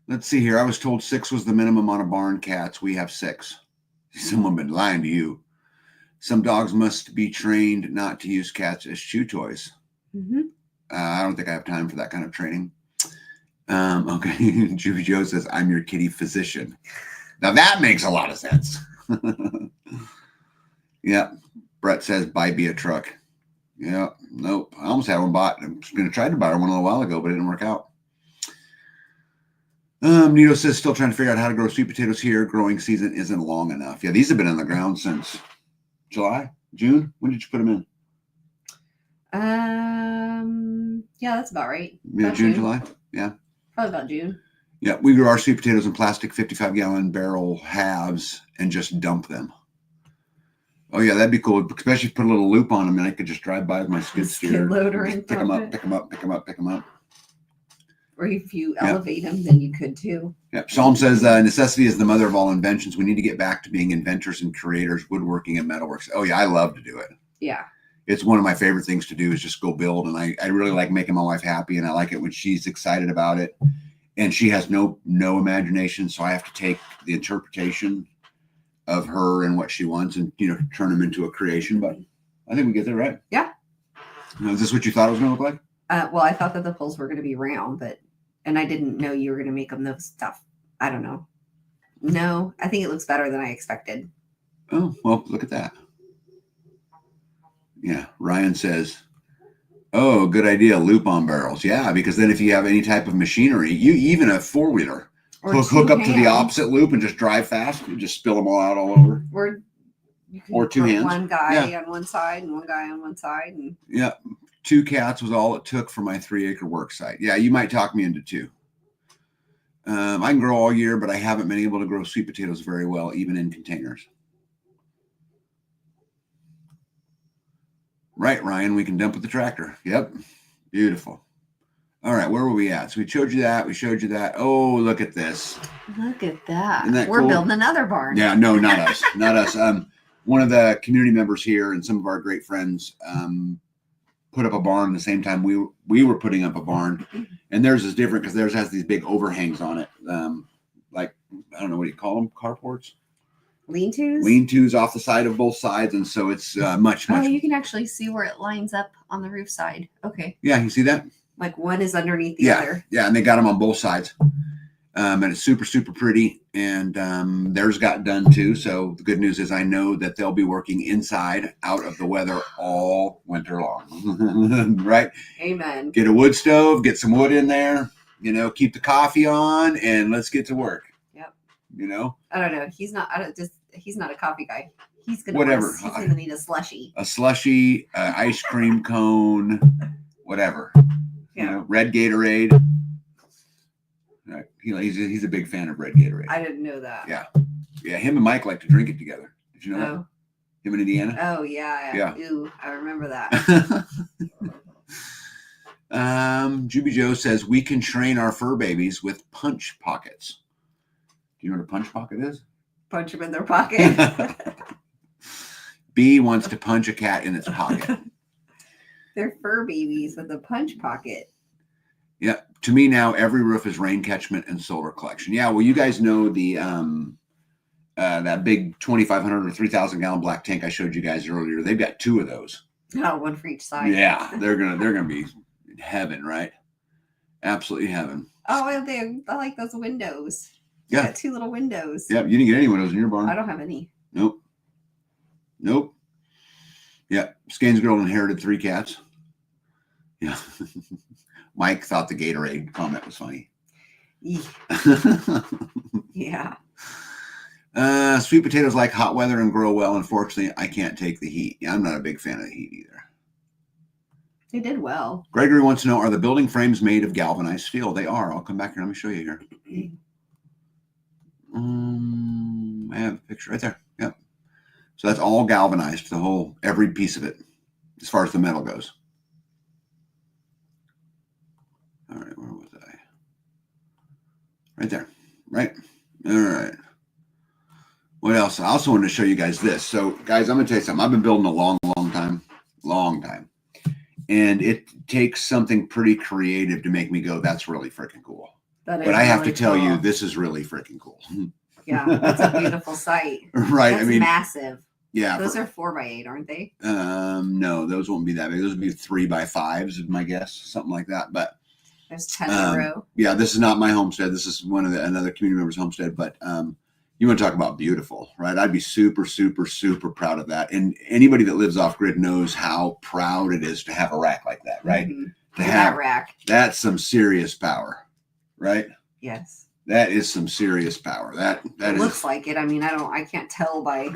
Let's see here. I was told 6 was the minimum on a barn cats. We have 6. Someone been lying to you. Some dogs must be trained not to use cats as chew toys. Mm-hmm. I don't think I have time for that kind of training. Okay. Juby Joe says, I'm your kitty physician. Now that makes a lot of sense. Yeah. Brett says, buy me a truck. Yeah. Nope. I almost had one bought. I was going to try to buy one a little while ago, but it didn't work out. Nito says, still trying to figure out how to grow sweet potatoes here. Growing season isn't long enough. Yeah. These have been on the ground since July, June. When did you put them in? Yeah, that's about right. Yeah, June, July. Yeah. Probably about June. Yeah, we grew our sweet potatoes in plastic 55-gallon barrel halves and just dump them. Oh yeah, that'd be cool. Especially if you put a little loop on them, and I could just drive by with my skid steer, loader and pick them up. Or if you elevate them, then you could too. Yeah. Psalm says, necessity is the mother of all inventions. We need to get back to being inventors and creators, woodworking and metalworks. Oh yeah, I love to do it. Yeah. It's one of my favorite things to do is just go build. And I really like making my wife happy. And I like it when she's excited about it. And she has no imagination. So I have to take the interpretation of her and what she wants and, turn them into a creation. But I think we get there right. Yeah. Is this what you thought it was going to look like? Well, I thought that the poles were going to be round, and I didn't know you were going to make them those stuff. I don't know. No, I think it looks better than I expected. Oh, well, look at that. Yeah. Ryan says, oh, good idea. Loop on barrels. Yeah. Because then if you have any type of machinery, even a 4-wheeler, hook up to the opposite loop and just drive fast. You just spill them all out all over. Or 2 hands. One guy on one side and one guy on one side. And... Yeah. 2 cats was all it took for my 3-acre work site. Yeah, you might talk me into 2. I can grow all year, but I haven't been able to grow sweet potatoes very well, even in containers. Right, Ryan, we can dump with the tractor. Yep. Beautiful. All right, where were we at? So we showed you that. Oh, look at this. Look at that. We're cool? Building another barn. Yeah, no, not us. Not us. One of the community members here and some of our great friends put up a barn the same time we were putting up a barn, and theirs is different because theirs has these big overhangs on it, like I don't know, what do you call them, carports, lean-tos off the side of both sides, and so it's much. Oh, you can actually see where it lines up on the roof side. Okay. Yeah, you see that? Like one is underneath the other. Yeah, and they got them on both sides, and it's super pretty, and theirs got done too. So the good news is I know that they'll be working inside out of the weather all winter long. Right? Amen. Get a wood stove, get some wood in there, keep the coffee on, and let's get to work. Yep. I don't know. He's not a coffee guy. He's gonna whatever. He's gonna need a slushie. A slushie, ice cream cone. whatever. Yeah. You know, red Gatorade. He's a big fan of red Gatorade. I didn't know that. Yeah. Yeah, him and Mike like to drink it together. Did you know that? Him in Indiana? Oh, yeah. Yeah. Ooh, I remember that. Juby Joe says, we can train our fur babies with punch pockets. Do you know what a punch pocket is? Punch them in their pocket. B wants to punch a cat in its pocket. They're fur babies with a punch pocket. Yeah. To me now, every roof is rain catchment and solar collection. Yeah. Well, you guys know the that big 2,500 or 3,000 gallon black tank I showed you guys earlier. They've got 2 of those. Oh, one for each side. Yeah, they're gonna be heaven, right? Absolutely heaven. Oh, I like those windows. Yeah, got 2 little windows. Yeah, you didn't get any windows in your barn. I don't have any. Nope. Yeah, Skane's girl inherited 3 cats. Yeah. Mike thought the Gatorade comment was funny. Yeah. Sweet potatoes like hot weather and grow well. Unfortunately, I can't take the heat. Yeah, I'm not a big fan of the heat either. They did well. Gregory wants to know, are the building frames made of galvanized steel? They are. I'll come back here. Let me show you here. I have a picture right there. Yep. So that's all galvanized, every piece of it, as far as the metal goes. All right, where was I? Right there. Right. All right. What else? I also wanted to show you guys this. So, guys, I'm going to tell you something. I've been building a long time. And it takes something pretty creative to make me go, that's really freaking cool. But I have to tell you, this is really freaking cool. Yeah, that's a beautiful site. Right. That's massive. Yeah. Those are 4x8, aren't they? No, those won't be that big. Those would be 3x5s, is my guess, something like that. But there's 10 in a row. Yeah, this is not my homestead. This is another community member's homestead. But you want to talk about beautiful, right? I'd be super, super, super proud of that. And anybody that lives off grid knows how proud it is to have a rack like that, right? Mm-hmm. To have that rack. That's some serious power, right? Yes. That is some serious power. That looks like it. I mean, I can't tell by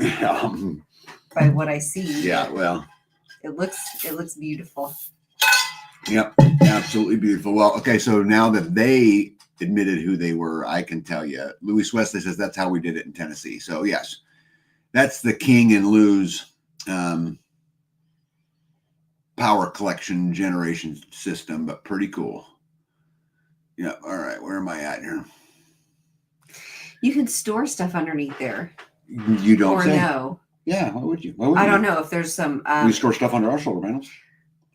what I see. Yeah, well, it looks beautiful. Yep, absolutely beautiful. Well, okay, so now that they admitted who they were, I can tell you. Louis Wesley says that's how we did it in Tennessee. So yes, that's the King and Lou's power collection generation system, but pretty cool. Yeah. All right, where am I at here? You can store stuff underneath there. You don't or say? No. Yeah. Why would you? I don't know if there's some. We store stuff under our solar panels.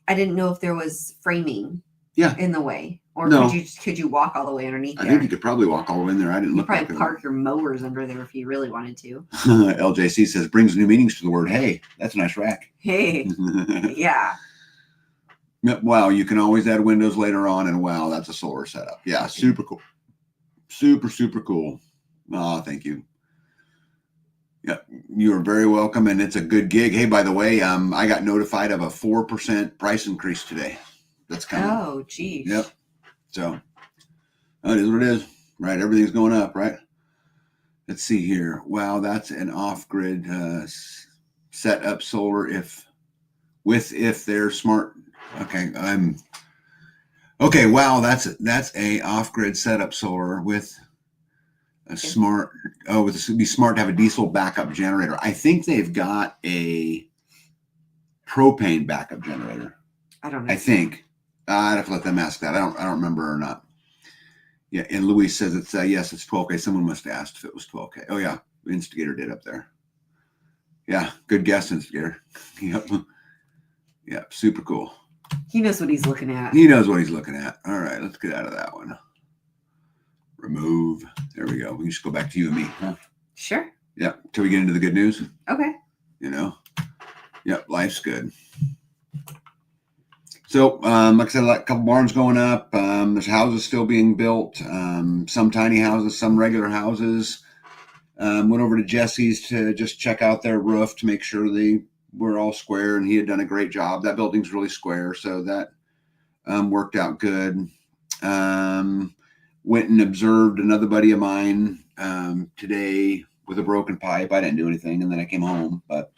I didn't know if there was framing. Yeah. In the way, or no. could you walk all the way underneath? I think you could probably walk all the way in there. I didn't look. You probably park your mowers under there if you really wanted to. LJC says brings new meanings to the word. Hey, that's a nice rack. Hey. Yeah. Wow, you can always add windows later on, and wow, that's a solar setup. Yeah, super cool. Super, super cool. Oh, thank you. Yeah, you are very welcome, and it's a good gig. Hey, by the way, I got notified of a 4% price increase today. That's coming. Oh, geez. Yep. So, it is what it is, right? Everything's going up, right? Let's see here. Wow, that's an off-grid set up solar if they're smart. Okay. Wow, that's a off-grid setup solar with a smart. Oh, it'd be smart to have a diesel backup generator. I think they've got a propane backup generator. I don't know. I think I'd have to let them ask that. I don't remember or not. Yeah, and Louis says it's yes, it's 12K. Someone must have asked if it was 12K. Oh yeah, Instigator did up there. Yeah, good guess, Instigator. Yep. Yep, super cool. He knows what he's looking at. He knows what he's looking at. All right, let's get out of that one. Remove. There we go. We can just go back to you and me. Huh? Sure. Yeah, till we get into the good news. Okay. Yep, life's good. So, like I said, a couple barns going up. There's houses still being built. Some tiny houses, some regular houses. Went over to Jesse's to just check out their roof to make sure they were all square, and he had done a great job. That building's really square, so that worked out good. Went and observed another buddy of mine today with a broken pipe. I didn't do anything, and then I came home, but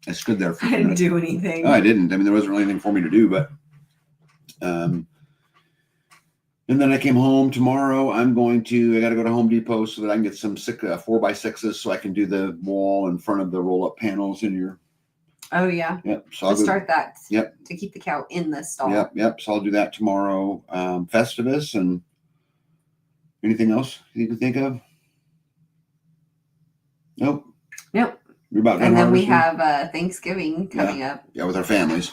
I stood there for a minute. I didn't do anything. No, I didn't. I mean, there wasn't really anything for me to do, but And then I came home tomorrow. I got to go to Home Depot so that I can get some 4x6s so I can do the wall in front of the roll-up panels in your. Oh, yeah. Yep. So Let's start that. Yep. To keep the cow in the stall. Yep. So I'll do that tomorrow. Festivus and anything else you can think of? Nope. Nope. You're about done and then harvesting? We have Thanksgiving coming up. Yeah, with our families.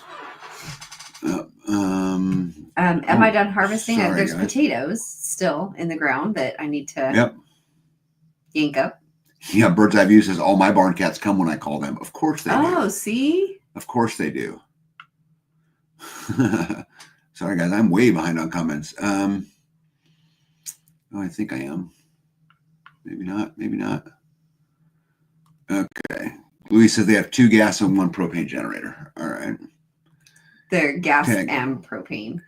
Am I done harvesting? Sorry, There's guys. potatoes still in the ground that I need to yank up. Yeah, Bird's Eye View says all my barn cats come when I call them. Of course they do. Oh, see? Of course they do. Sorry, guys. I'm way behind on comments. I think I am. Maybe not. Okay. Louis says they have 2 gas and 1 propane generator. All right. They're gas and propane.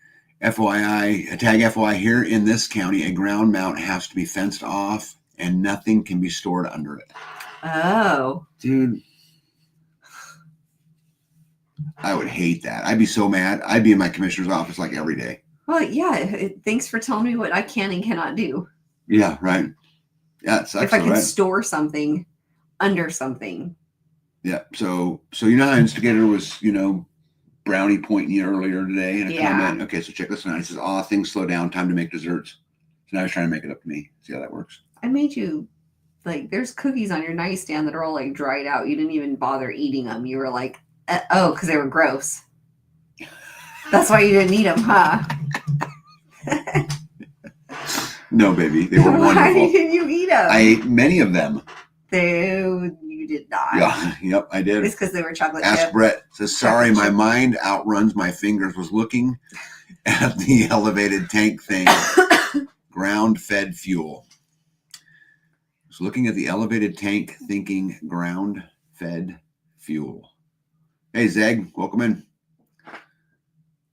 FYI, a tag FYI, here in this county, a ground mount has to be fenced off and nothing can be stored under it. Oh. Dude. I would hate that. I'd be so mad. I'd be in my commissioner's office like every day. Well, yeah. Thanks for telling me what I can and cannot do. Yeah, right. Yeah, it sucks. If I could store something under something. Yeah. So you know how Instigator was, brownie pointing you earlier today in a comment? Okay, so check this out. He says, things slow down. Time to make desserts. So now he's trying to make it up to me. See how that works? I made you, there's cookies on your nightstand that are all, dried out. You didn't even bother eating them. You were like, because they were gross. That's why you didn't eat them, huh? No, baby. They were wonderful. Why didn't you eat them? I ate many of them. You did not. Yeah, yep, I did. It's because they were chocolate Ask chip. Brett. Says, sorry, my mind outruns my fingers. Was looking at the elevated tank thing. Ground-fed fuel. Was looking at the elevated tank thinking ground-fed fuel. Hey, Zeg, welcome in.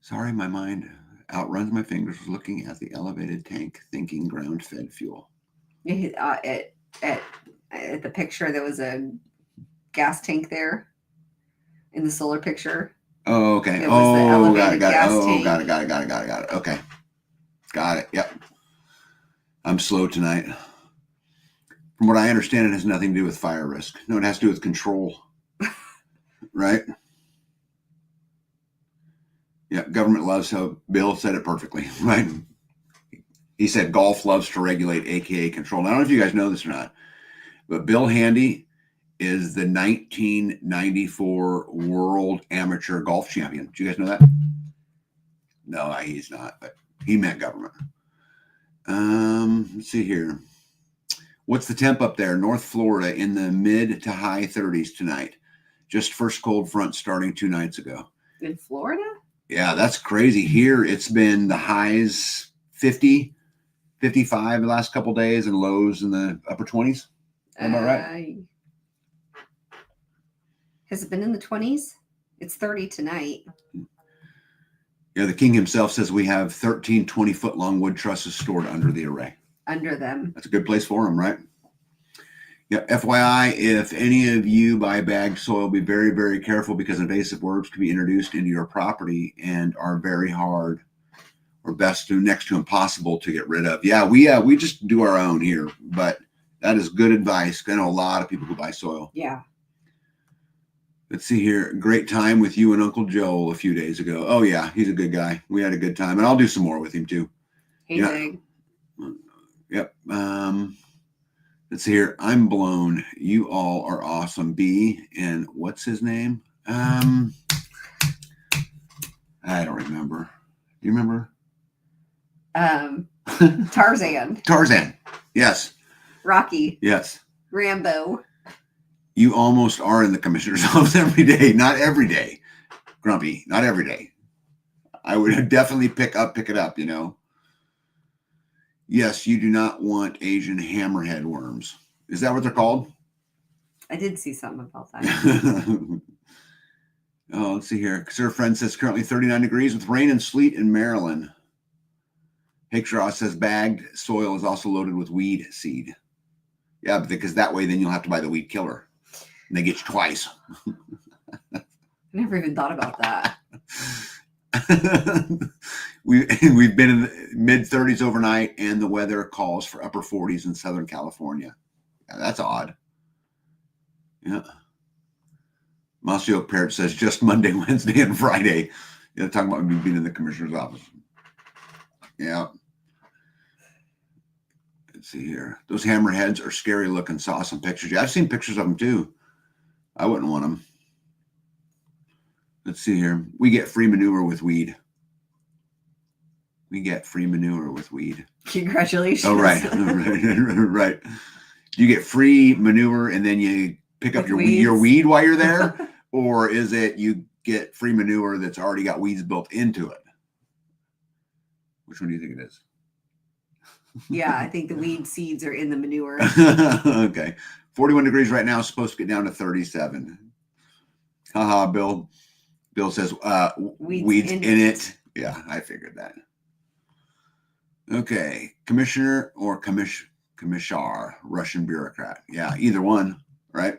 Sorry, my mind outruns my fingers. Was looking at the elevated tank thinking ground-fed fuel. At the picture, there was a gas tank there in the solar picture. Oh, okay. It was the elevated gas tank. Got it. Okay. Got it. Yep. I'm slow tonight. From what I understand, it has nothing to do with fire risk. No, it has to do with control. Right? Yeah, government loves how Bill said it perfectly, right? He said golf loves to regulate, aka control. Now, I don't know if you guys know this or not, but Bill Handy is the 1994 world amateur golf champion. Do you guys know that? No, he's not, but he meant government. Let's see here. What's the temp up there? North Florida in the mid to high 30s tonight. Just first cold front starting 2 nights ago. In Florida? Yeah, that's crazy. Here, it's been the highs 50, 55 the last couple days and lows in the upper 20s. Am I right? Has it been in the 20s? It's 30 tonight. Yeah, the king himself says we have 13 20-foot long wood trusses stored under the array. Under them. That's a good place for them, right? Yeah, FYI, if any of you buy bagged soil, be very, very careful because invasive herbs can be introduced into your property and are very hard or next to impossible to get rid of. Yeah, we just do our own here, but that is good advice. I know a lot of people who buy soil. Yeah. Let's see here. Great time with you and Uncle Joel a few days ago. Oh, yeah, he's a good guy. We had a good time, and I'll do some more with him, too. Hey, Zig. Yep. Let's see here. I'm blown. You all are awesome. B, and what's his name? I don't remember. Do you remember? Tarzan. Tarzan. Yes. Rocky. Yes. Rambo. You almost are in the commissioner's office every day. Not every day. Grumpy. Not every day. I would definitely pick it up, Yes, you do not want Asian hammerhead worms. Is that what they're called? I did see something about that. Oh, let's see here. Sir Friend says currently 39 degrees with rain and sleet in Maryland. Hickshaw says bagged soil is also loaded with weed seed. Yeah, because that way then you'll have to buy the weed killer. And they get you twice. I never even thought about that. We've been in the mid 30s overnight, and the weather calls for upper 40s in Southern California. Yeah, that's odd. Yeah. Mossy Oak Parrot says just Monday, Wednesday, and Friday. You know, talking about me being in the commissioner's office. Yeah. Let's see here. Those hammerheads are scary looking. Saw some pictures. Yeah, I've seen pictures of them too. I wouldn't want them. Let's see here. We get free manure with weed. We get free manure with weed. Congratulations. Oh, right. Right. You get free manure and then you pick up your weed while you're there? Or is it you get free manure that's already got weeds built into it? Which one do you think it is? Yeah, I think the weed seeds are in the manure. Okay. 41 degrees right now, supposed to get down to 37. Haha, Bill. Bill says weeds in it. Yeah, I figured that. Okay. Commissioner or commissar, Russian bureaucrat. Yeah, either one, right?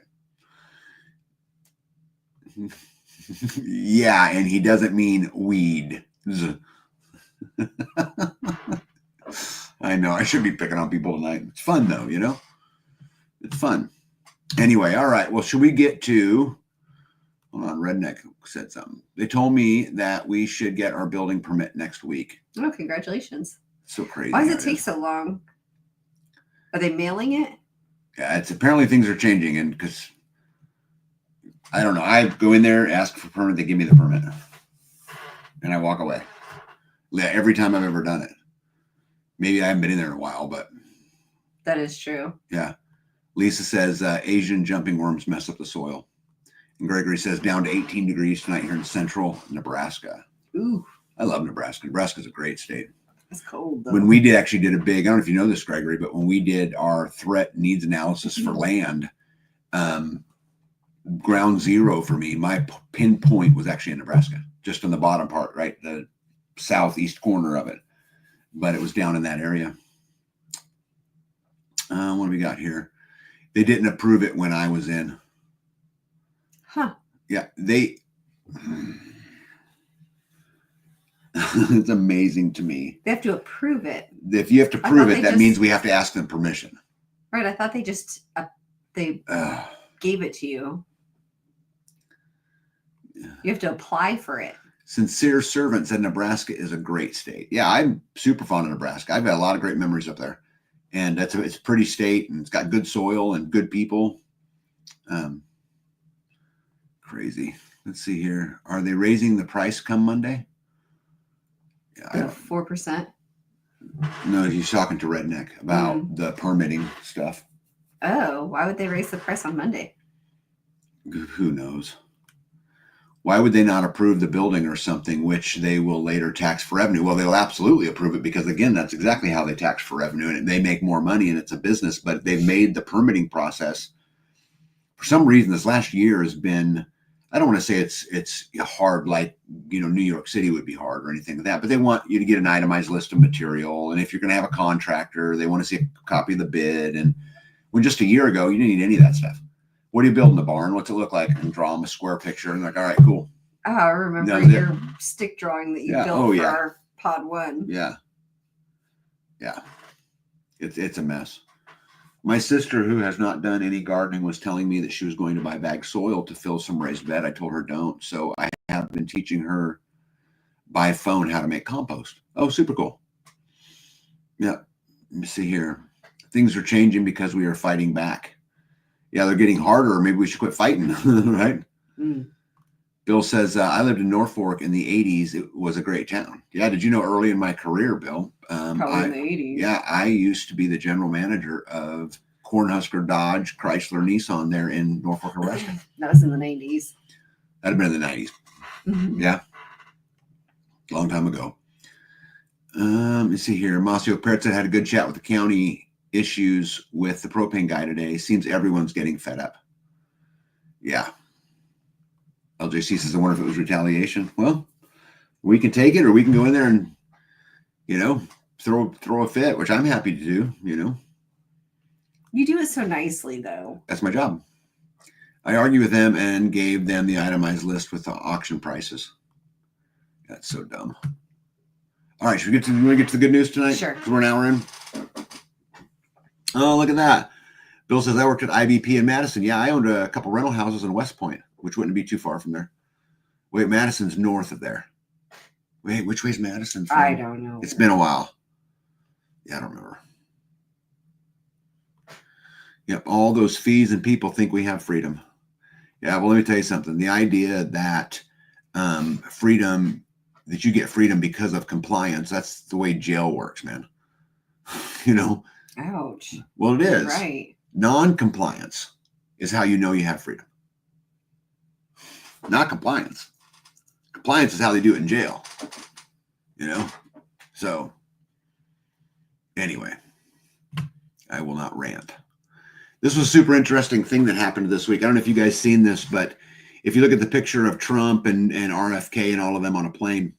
Yeah, and he doesn't mean weed. I know. I should be picking on people tonight. It's fun, though, you know? It's fun. Anyway, all right. Well, should we get to... Hold on. Redneck said something. They told me that we should get our building permit next week. Oh, congratulations. So crazy. Why does it take so long? Are they mailing it? Yeah, it's apparently things are changing, and because... I don't know. I go in there, ask for permit, they give me the permit. And I walk away. Yeah, every time I've ever done it. Maybe I haven't been in there in a while, but... That is true. Yeah. Lisa says Asian jumping worms mess up the soil. And Gregory says down to 18 degrees tonight here in central Nebraska. Ooh. I love Nebraska. Nebraska's a great state. It's cold, though. When we actually did a big, I don't know if you know this, Gregory, but when we did our threat needs analysis for land, ground zero for me, my pinpoint was actually in Nebraska, just on the bottom part, right? The southeast corner of it. But it was down in that area. What do we got here? They didn't approve it when I was in. Huh. Yeah, they... It's amazing to me. They have to approve it. If you have to prove it, that means we have to ask them permission. Right. I thought they just gave it to you. You have to apply for it. Sincere Servant said Nebraska is a great state. Yeah, I'm super fond of Nebraska. I've got a lot of great memories up there. And it's a pretty state, and it's got good soil and good people. Crazy. Let's see here. Are they raising the price come Monday? Yeah, 4%. No, he's talking to Redneck about the permitting stuff. Oh, why would they raise the price on Monday? Who knows? Why would they not approve the building or something, which they will later tax for revenue? Well, they'll absolutely approve it because, again, that's exactly how they tax for revenue, and they make more money, and it's a business. But they've made the permitting process, for some reason, this last year has been, I don't want to say it's hard like, New York City would be hard or anything like that, but they want you to get an itemized list of material. And if you're going to have a contractor, they want to see a copy of the bid. And when just a year ago, you didn't need any of that stuff. What are you building, a barn? What's it look like? And draw them a square picture. And like, all right, cool. Oh, I remember your stick drawing that you built for our pod 1. Yeah. Yeah. It's a mess. My sister, who has not done any gardening, was telling me that she was going to buy bagged soil to fill some raised bed. I told her don't. So I have been teaching her by phone how to make compost. Oh, super cool. Yeah. Let me see here. Things are changing because we are fighting back. Yeah, they're getting harder. Maybe we should quit fighting, right? Mm. Bill says, I lived in Norfolk in the 80s. It was a great town. Yeah, did you know early in my career, Bill? Probably in the 80s. Yeah, I used to be the general manager of Cornhusker Dodge, Chrysler, Nissan there in Norfolk, Nebraska. That was in the 90s. That'd have been in the 90s. Mm-hmm. Yeah. Long time ago. Let me see here. Masio Perza had a good chat with the county issues with the propane guy today. Seems everyone's getting fed up. Yeah. LJC says, I wonder if it was retaliation. Well, we can take it, or we can go in there and, throw a fit, which I'm happy to do, You do it so nicely, though. That's my job. I argued with them and gave them the itemized list with the auction prices. That's so dumb. All right, should we get to the good news tonight? Sure. Because we're an hour in. Oh, look at that. Bill says, I worked at IBP in Madison. Yeah, I owned a couple rental houses in West Point, which wouldn't be too far from there. Wait, Madison's north of there. Wait, which way's Madison from? I don't know. It's been a while. Yeah, I don't remember. Yep, all those fees and people think we have freedom. Yeah, well, let me tell you something. The idea that freedom, that you get freedom because of compliance, that's the way jail works, man. You know? Ouch. Well, it is. Right. Non-compliance is how you know you have freedom. Not compliance. Compliance is how they do it in jail. You know? So, anyway, I will not rant. This was a super interesting thing that happened this week. I don't know if you guys seen this, but if you look at the picture of Trump and RFK and all of them on a plane,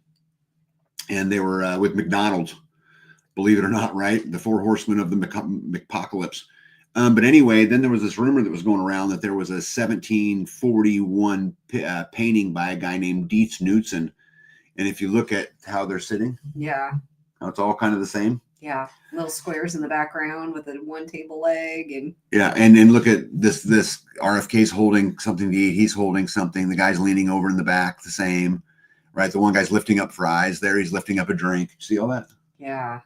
and they were with McDonald's, believe it or not, right? The four horsemen of the McPocalypse. But anyway, then there was this rumor that was going around that there was a 1741 painting by a guy named Dietz Knudsen. And if you look at how they're sitting, yeah, how it's all kind of the same. Yeah, little squares in the background with a one table leg, and yeah, and look at this RFK's holding something to eat. He's holding something. The guy's leaning over in the back, the same, right? The one guy's lifting up fries. There, he's lifting up a drink. See all that? Yeah.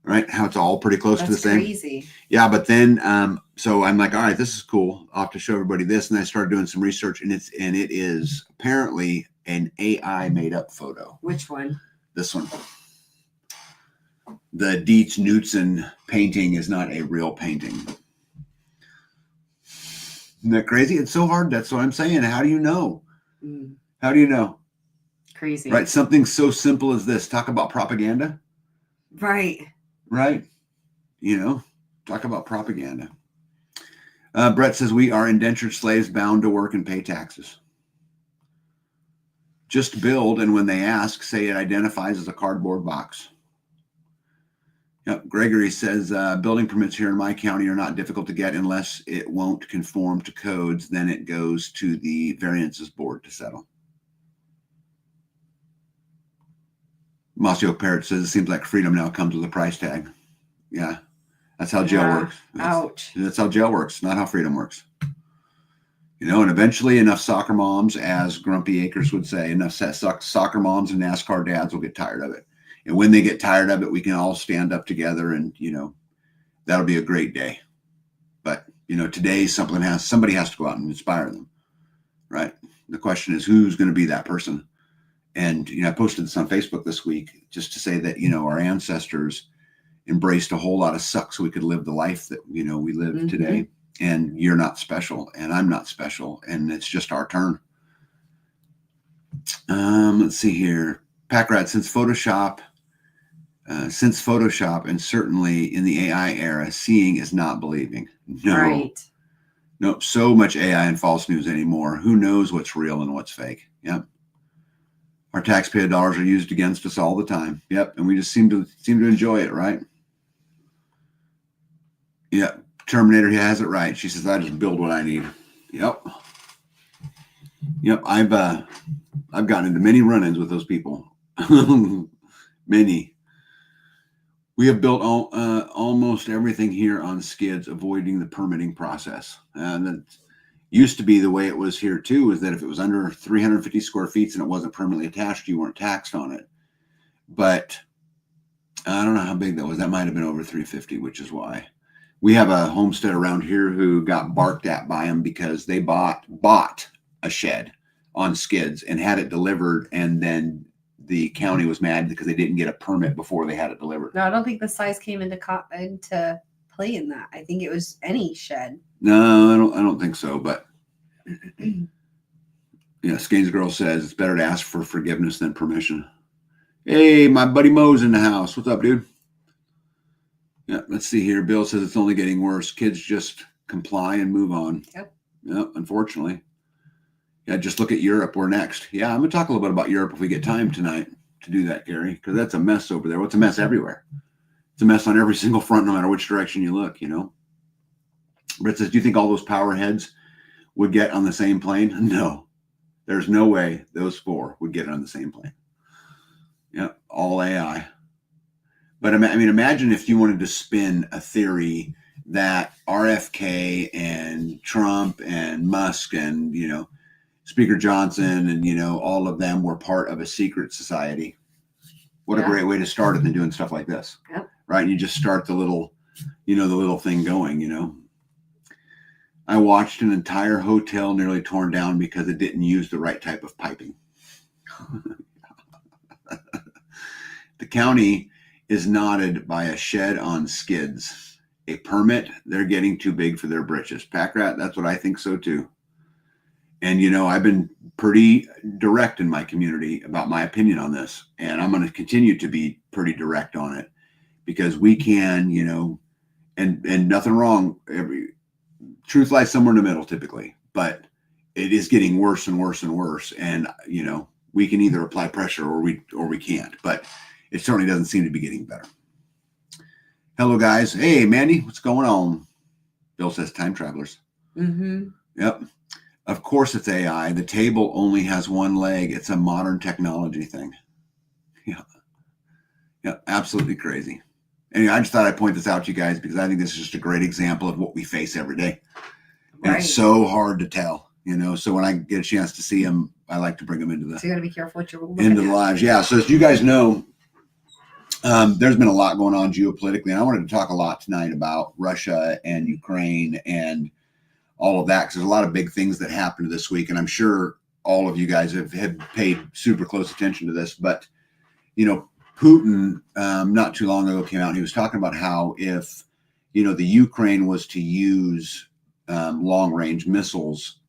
Right, how it's all pretty close to the same. Crazy. Yeah, but then so I'm like, all right, this is cool. I'll have to show everybody this, and I started doing some research, and it is apparently an AI made up photo. Which one? This one. The Dietz Knudsen painting is not a real painting. Isn't that crazy? It's so hard. That's what I'm saying. How do you know? How do you know? Crazy. Right. Something so simple as this. Talk about propaganda. Right. Right. You know, talk about propaganda. Brett says we are indentured slaves bound to work and pay taxes. Just build, and when they ask, say it identifies as a cardboard box. Yep. Gregory says building permits here in my county are not difficult to get unless it won't conform to codes. Then it goes to the variances board to settle. Mossio Parrot says it seems like freedom now comes with a price tag. Yeah, that's how jail works. Ouch. That's how jail works, not how freedom works. You know, and eventually enough soccer moms, as Grumpy Acres would say, enough soccer moms and NASCAR dads will get tired of it. And when they get tired of it, we can all stand up together and, you know, that'll be a great day. But, you know, today somebody has to go out and inspire them, right? The question is, who's going to be that person? And, you know, I posted this on Facebook this week just to say that, you know, our ancestors embraced a whole lot of suck so we could live the life that, you know, we live today. And you're not special, and I'm not special, and it's just our turn. Let's see here. Packrat, since Photoshop, and certainly in the AI era, seeing is not believing. No. Right. Nope. So much AI and false news anymore. Who knows what's real and what's fake? Yep. Our taxpayer dollars are used against us all the time. Yep. And we just seem to enjoy it, right? Yep. Terminator has it right. She says, I just build what I need. Yep. I've gotten into many run-ins with those people. Many. We have built almost everything here on skids, avoiding the permitting process. And that used to be the way it was here too, is that if it was under 350 square feet and it wasn't permanently attached, you weren't taxed on it. But I don't know how big that was. That might have been over 350, which is why. We have a homestead around here who got barked at by them because they bought a shed on skids and had it delivered, and then the county was mad because they didn't get a permit before they had it delivered. No, I don't think the size came into play in that. I think it was any shed. No, I don't think so. But yeah, Skane's girl says it's better to ask for forgiveness than permission. Hey, my buddy Mo's in the house. What's up, dude? Yeah, let's see here. Bill says it's only getting worse. Kids just comply and move on. Yep. Yep, unfortunately. Yeah, just look at Europe. We're next. Yeah, I'm going to talk a little bit about Europe if we get time tonight to do that, Gary, because that's a mess over there. Well, it's a mess everywhere. It's a mess on every single front, no matter which direction you look, you know. Brett says, do you think all those power heads would get on the same plane? No. There's no way those four would get on the same plane. Yeah, all AI. But I mean, imagine if you wanted to spin a theory that RFK and Trump and Musk and, Speaker Johnson and, all of them were part of a secret society. What a great way to start it than doing stuff like this. Yep. Right. And you just start the little thing going, I watched an entire hotel nearly torn down because it didn't use the right type of piping. The county is knotted by a shed on skids. A permit, they're getting too big for their britches. Packrat, that's what I think so too. And, I've been pretty direct in my community about my opinion on this. And I'm going to continue to be pretty direct on it because we can, and nothing wrong. Truth lies somewhere in the middle typically, but it is getting worse and worse and worse. And, we can either apply pressure or we can't, but it certainly doesn't seem to be getting better. Hello, guys. Hey, Mandy, what's going on? Bill says time travelers. Mm-hmm. Yep. Of course it's AI. The table only has one leg. It's a modern technology thing. Yeah. Yeah, absolutely crazy. Anyway, I just thought I'd point this out to you guys because I think this is just a great example of what we face every day. And It's so hard to tell, So when I get a chance to see them, I like to bring them into So you got to be careful what you're looking into the lives. Yeah. So as you guys know, there's been a lot going on geopolitically, and I wanted to talk a lot tonight about Russia and Ukraine and all of that because there's a lot of big things that happened this week, and I'm sure all of you guys have paid super close attention to this. But Putin not too long ago came out and he was talking about how if the Ukraine was to use long range missiles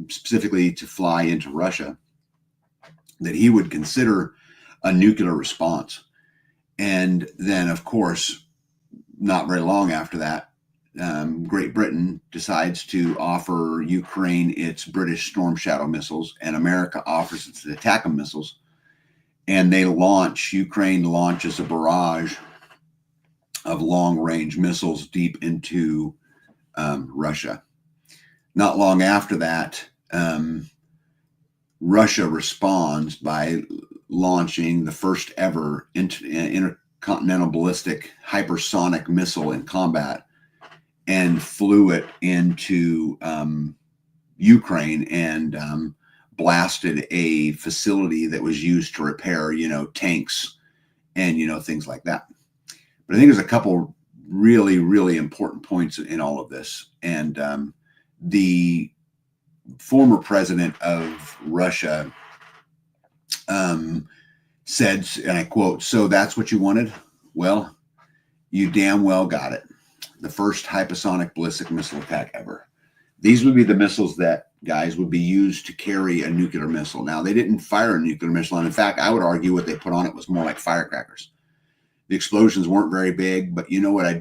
specifically to fly into Russia, that he would consider a nuclear response. And then, of course, not very long after that, Great Britain decides to offer Ukraine its British Storm Shadow missiles, and America offers its ATACMS missiles. And Ukraine launches a barrage of long-range missiles deep into Russia. Not long after that, Russia responds by launching the first ever intercontinental ballistic hypersonic missile in combat and flew it into Ukraine and blasted a facility that was used to repair, tanks and, things like that. But I think there's a couple really, really important points in all of this. And the former president of Russia said, and I quote, "So that's what you wanted? Well, you damn well got it. The first hypersonic ballistic missile attack ever." These would be the missiles that, guys, would be used to carry a nuclear missile. Now, they didn't fire a nuclear missile. And in fact, I would argue what they put on it was more like firecrackers. The explosions weren't very big, but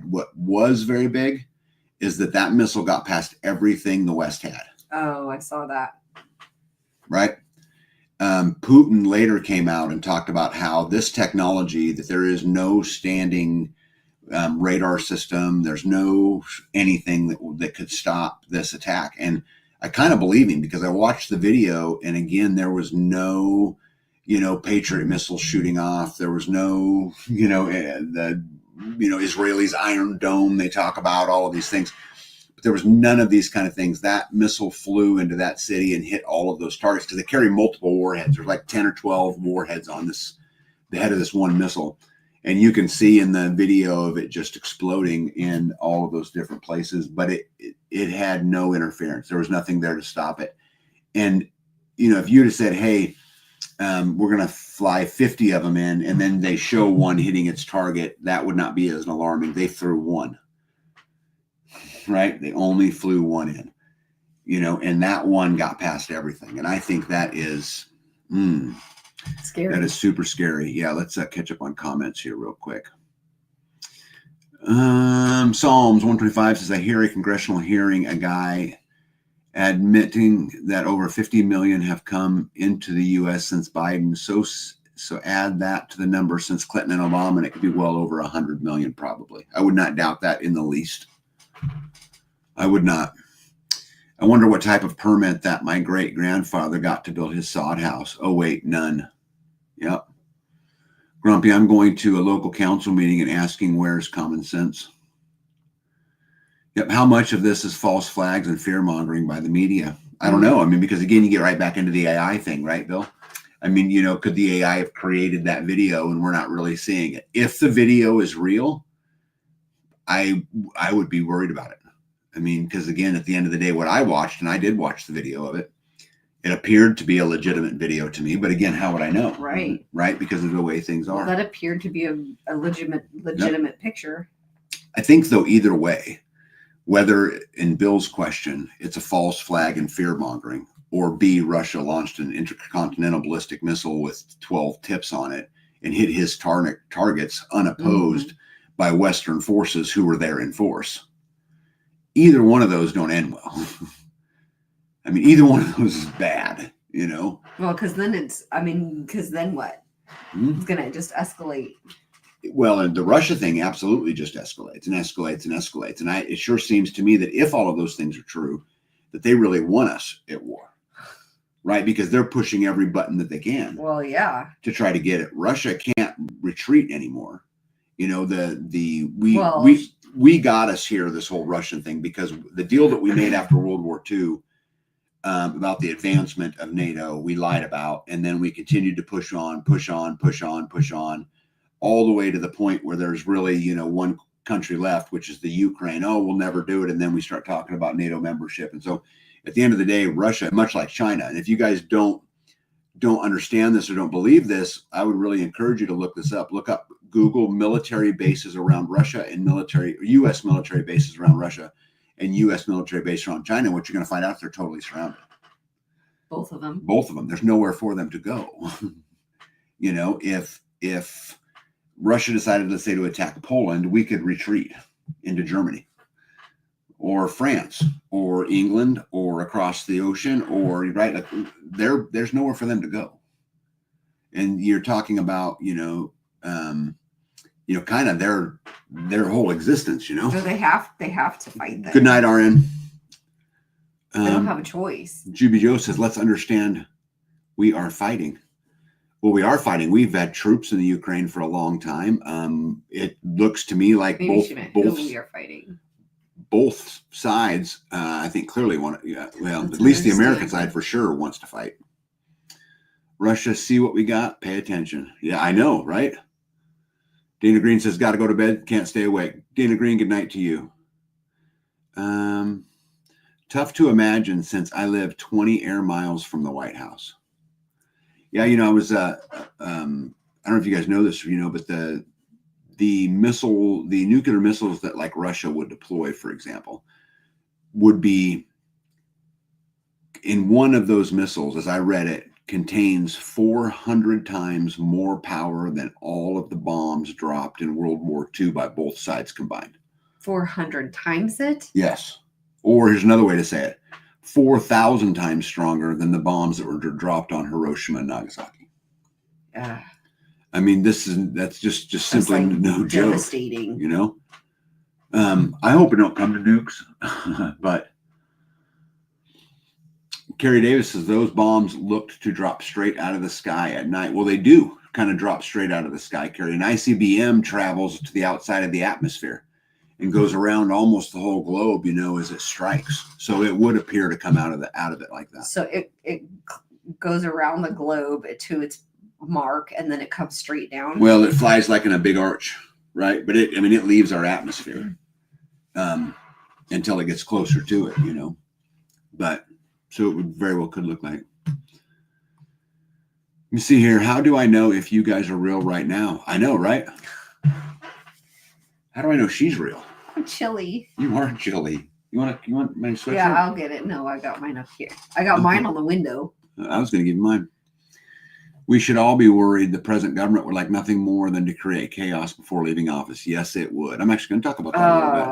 what was very big is that missile got past everything the West had. Oh, I saw that. Right? Putin later came out and talked about how this technology, that there is no standing radar system, there's no anything that could stop this attack. And I kind of believe him because I watched the video, and again, there was no, Patriot missiles shooting off. There was no, Israelis' Iron Dome. They talk about all of these things. There was none of these kind of things. That missile flew into that city and hit all of those targets because they carry multiple warheads. There's like 10 or 12 warheads on the head of this one missile. And you can see in the video of it just exploding in all of those different places, but it had no interference. There was nothing there to stop it. And, if you'd have said, hey, we're going to fly 50 of them in, and then they show one hitting its target, that would not be as alarming. They threw one. Right? They only flew one in, and that one got past everything. And I think that is scary. That is super scary. Yeah, let's catch up on comments here real quick. Psalms 125 says, I hear a congressional hearing a guy admitting that over 50 million have come into the U.S. since Biden. So add that to the number since Clinton and Obama, and it could be well over 100 million probably. I would not doubt that in the least. I would not. I wonder what type of permit that my great-grandfather got to build his sod house. Oh, wait, none. Yep. Grumpy, I'm going to a local council meeting and asking where's common sense. Yep. How much of this is false flags and fear mongering by the media? I don't know. I mean, because again, you get right back into the AI thing, right, Bill? I mean, could the AI have created that video and we're not really seeing it? If the video is real, I would be worried about it. I mean, because again, at the end of the day, what I watched, and I did watch the video of it, it appeared to be a legitimate video to me. But again, how would I know? Right. Right. Because of the way things are. Well, that appeared to be a legitimate picture. I think, though, either way, whether in Bill's question, it's a false flag and fear mongering, or B, Russia launched an intercontinental ballistic missile with 12 tips on it and hit his targets unopposed by Western forces who were there in force. Either one of those don't end well. I mean, either one of those is bad, Well, because then what? It's going to just escalate. Well, and the Russia thing absolutely just escalates and escalates and escalates. And it sure seems to me that if all of those things are true, that they really want us at war, right? Because they're pushing every button that they can. Well, yeah. To try to get it. Russia can't retreat anymore. We got us here, this whole Russian thing, because the deal that we made after World War II about the advancement of NATO, we lied about, and then we continued to push on, all the way to the point where there's really, one country left, which is the Ukraine. Oh, we'll never do it. And then we start talking about NATO membership. And so at the end of the day, Russia, much like China, and if you guys don't understand this or don't believe this, I would really encourage you to look this up. Look up Google military bases around Russia and U.S. military bases around Russia and U.S. military bases around China. What you're going to find out, they're totally surrounded. Both of them. There's nowhere for them to go. If Russia decided, let's say, to attack Poland, we could retreat into Germany or France or England or across the ocean, or right, like, there's nowhere for them to go. And you're talking about, kind of their whole existence, So they have to fight them. Good night, RN. They don't have a choice. Juby Joe says, let's understand we are fighting. Well, we are fighting. We've had troops in the Ukraine for a long time. It looks to me like both we are fighting. Both sides, I think, clearly want to. Yeah, well, at least the American side for sure wants to fight. Russia, see what we got. Pay attention. Yeah, I know, right? Dana Green says, got to go to bed. Can't stay awake. Dana Green, good night to you. Tough to imagine since I live 20 air miles from the White House. Yeah, I was, I don't know if you guys know this, but the nuclear missiles that like Russia would deploy, for example, would be in one of those missiles, as I read it, contains 400 times more power than all of the bombs dropped in World War II by both sides combined. 400 times it? Yes. Or here's another way to say it. 4,000 times stronger than the bombs that were dropped on Hiroshima and Nagasaki. Yeah. I mean, that's just simply like no joke. Devastating. I hope it don't come to nukes, but Kerry Davis says those bombs looked to drop straight out of the sky at night. Well, they do kind of drop straight out of the sky, Kerry. An ICBM travels to the outside of the atmosphere and goes around almost the whole globe, as it strikes. So it would appear to come out of it like that. So it goes around the globe to its mark, and then it comes straight down. Well, it flies like in a big arch, right? But it leaves our atmosphere until it gets closer to it, But so it would very well could look like. Let me see here. How do I know if you guys are real right now? I know, right? How do I know she's real? I'm chilly. You are chilly. You want my sweatshirt? Yeah, I'll get it. No, I got mine up here. I got mine on the window. I was going to give you mine. We should all be worried the present government would like nothing more than to create chaos before leaving office. Yes, it would. I'm actually going to talk about that a little bit.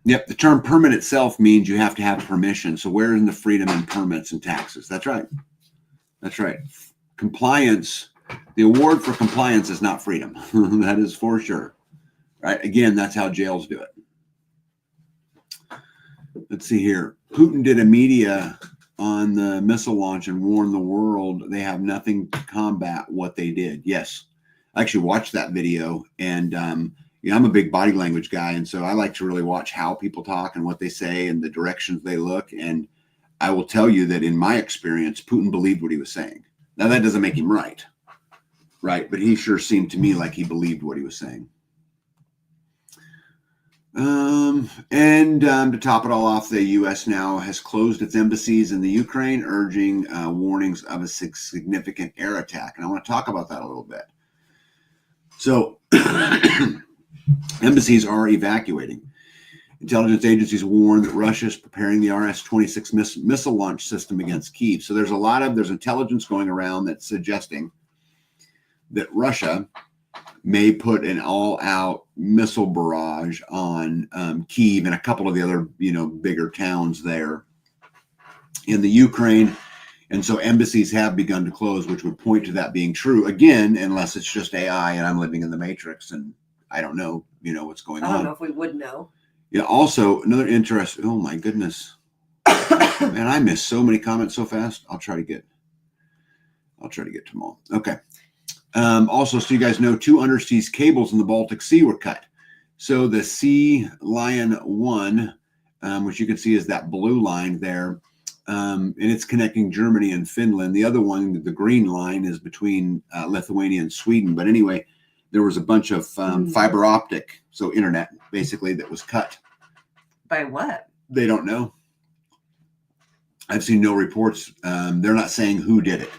Yep, the term permit itself means you have to have permission. So where is the freedom in permits and taxes? That's right. Compliance, the award for compliance is not freedom. That is for sure. Right? Again, that's how jails do it. Let's see here. Putin did a media on the missile launch and warn the world they have nothing to combat what they did. Yes, I actually watched that video, and I'm a big body language guy, and so I like to really watch how people talk and what they say and the directions they look. And I will tell you that in my experience, Putin believed what he was saying. Now that doesn't make him right, but he sure seemed to me like he believed what he was saying. To top it all off, the U.S. now has closed its embassies in the Ukraine, urging warnings of a significant air attack. And I want to talk about that a little bit. So, embassies are evacuating. Intelligence agencies warn that Russia is preparing the RS-26 missile launch system against Kyiv. So there's intelligence going around that's suggesting that Russia may put an all-out missile barrage on Kyiv and a couple of the other, bigger towns there in the Ukraine. And so embassies have begun to close, which would point to that being true again, unless it's just AI and I'm living in the Matrix and I don't know, what's going on. I don't know if we would know. Yeah. Also, another interest. Oh my goodness, man! I missed so many comments so fast. I'll try to get to them all. Okay. Also, so you guys know, 2 undersea cables in the Baltic Sea were cut. So the Sea Lion 1, which you can see is that blue line there, and it's connecting Germany and Finland. The other one, the green line, is between Lithuania and Sweden. But anyway, there was a bunch of fiber optic, so internet, basically, that was cut. By what? They don't know. I've seen no reports. They're not saying who did it.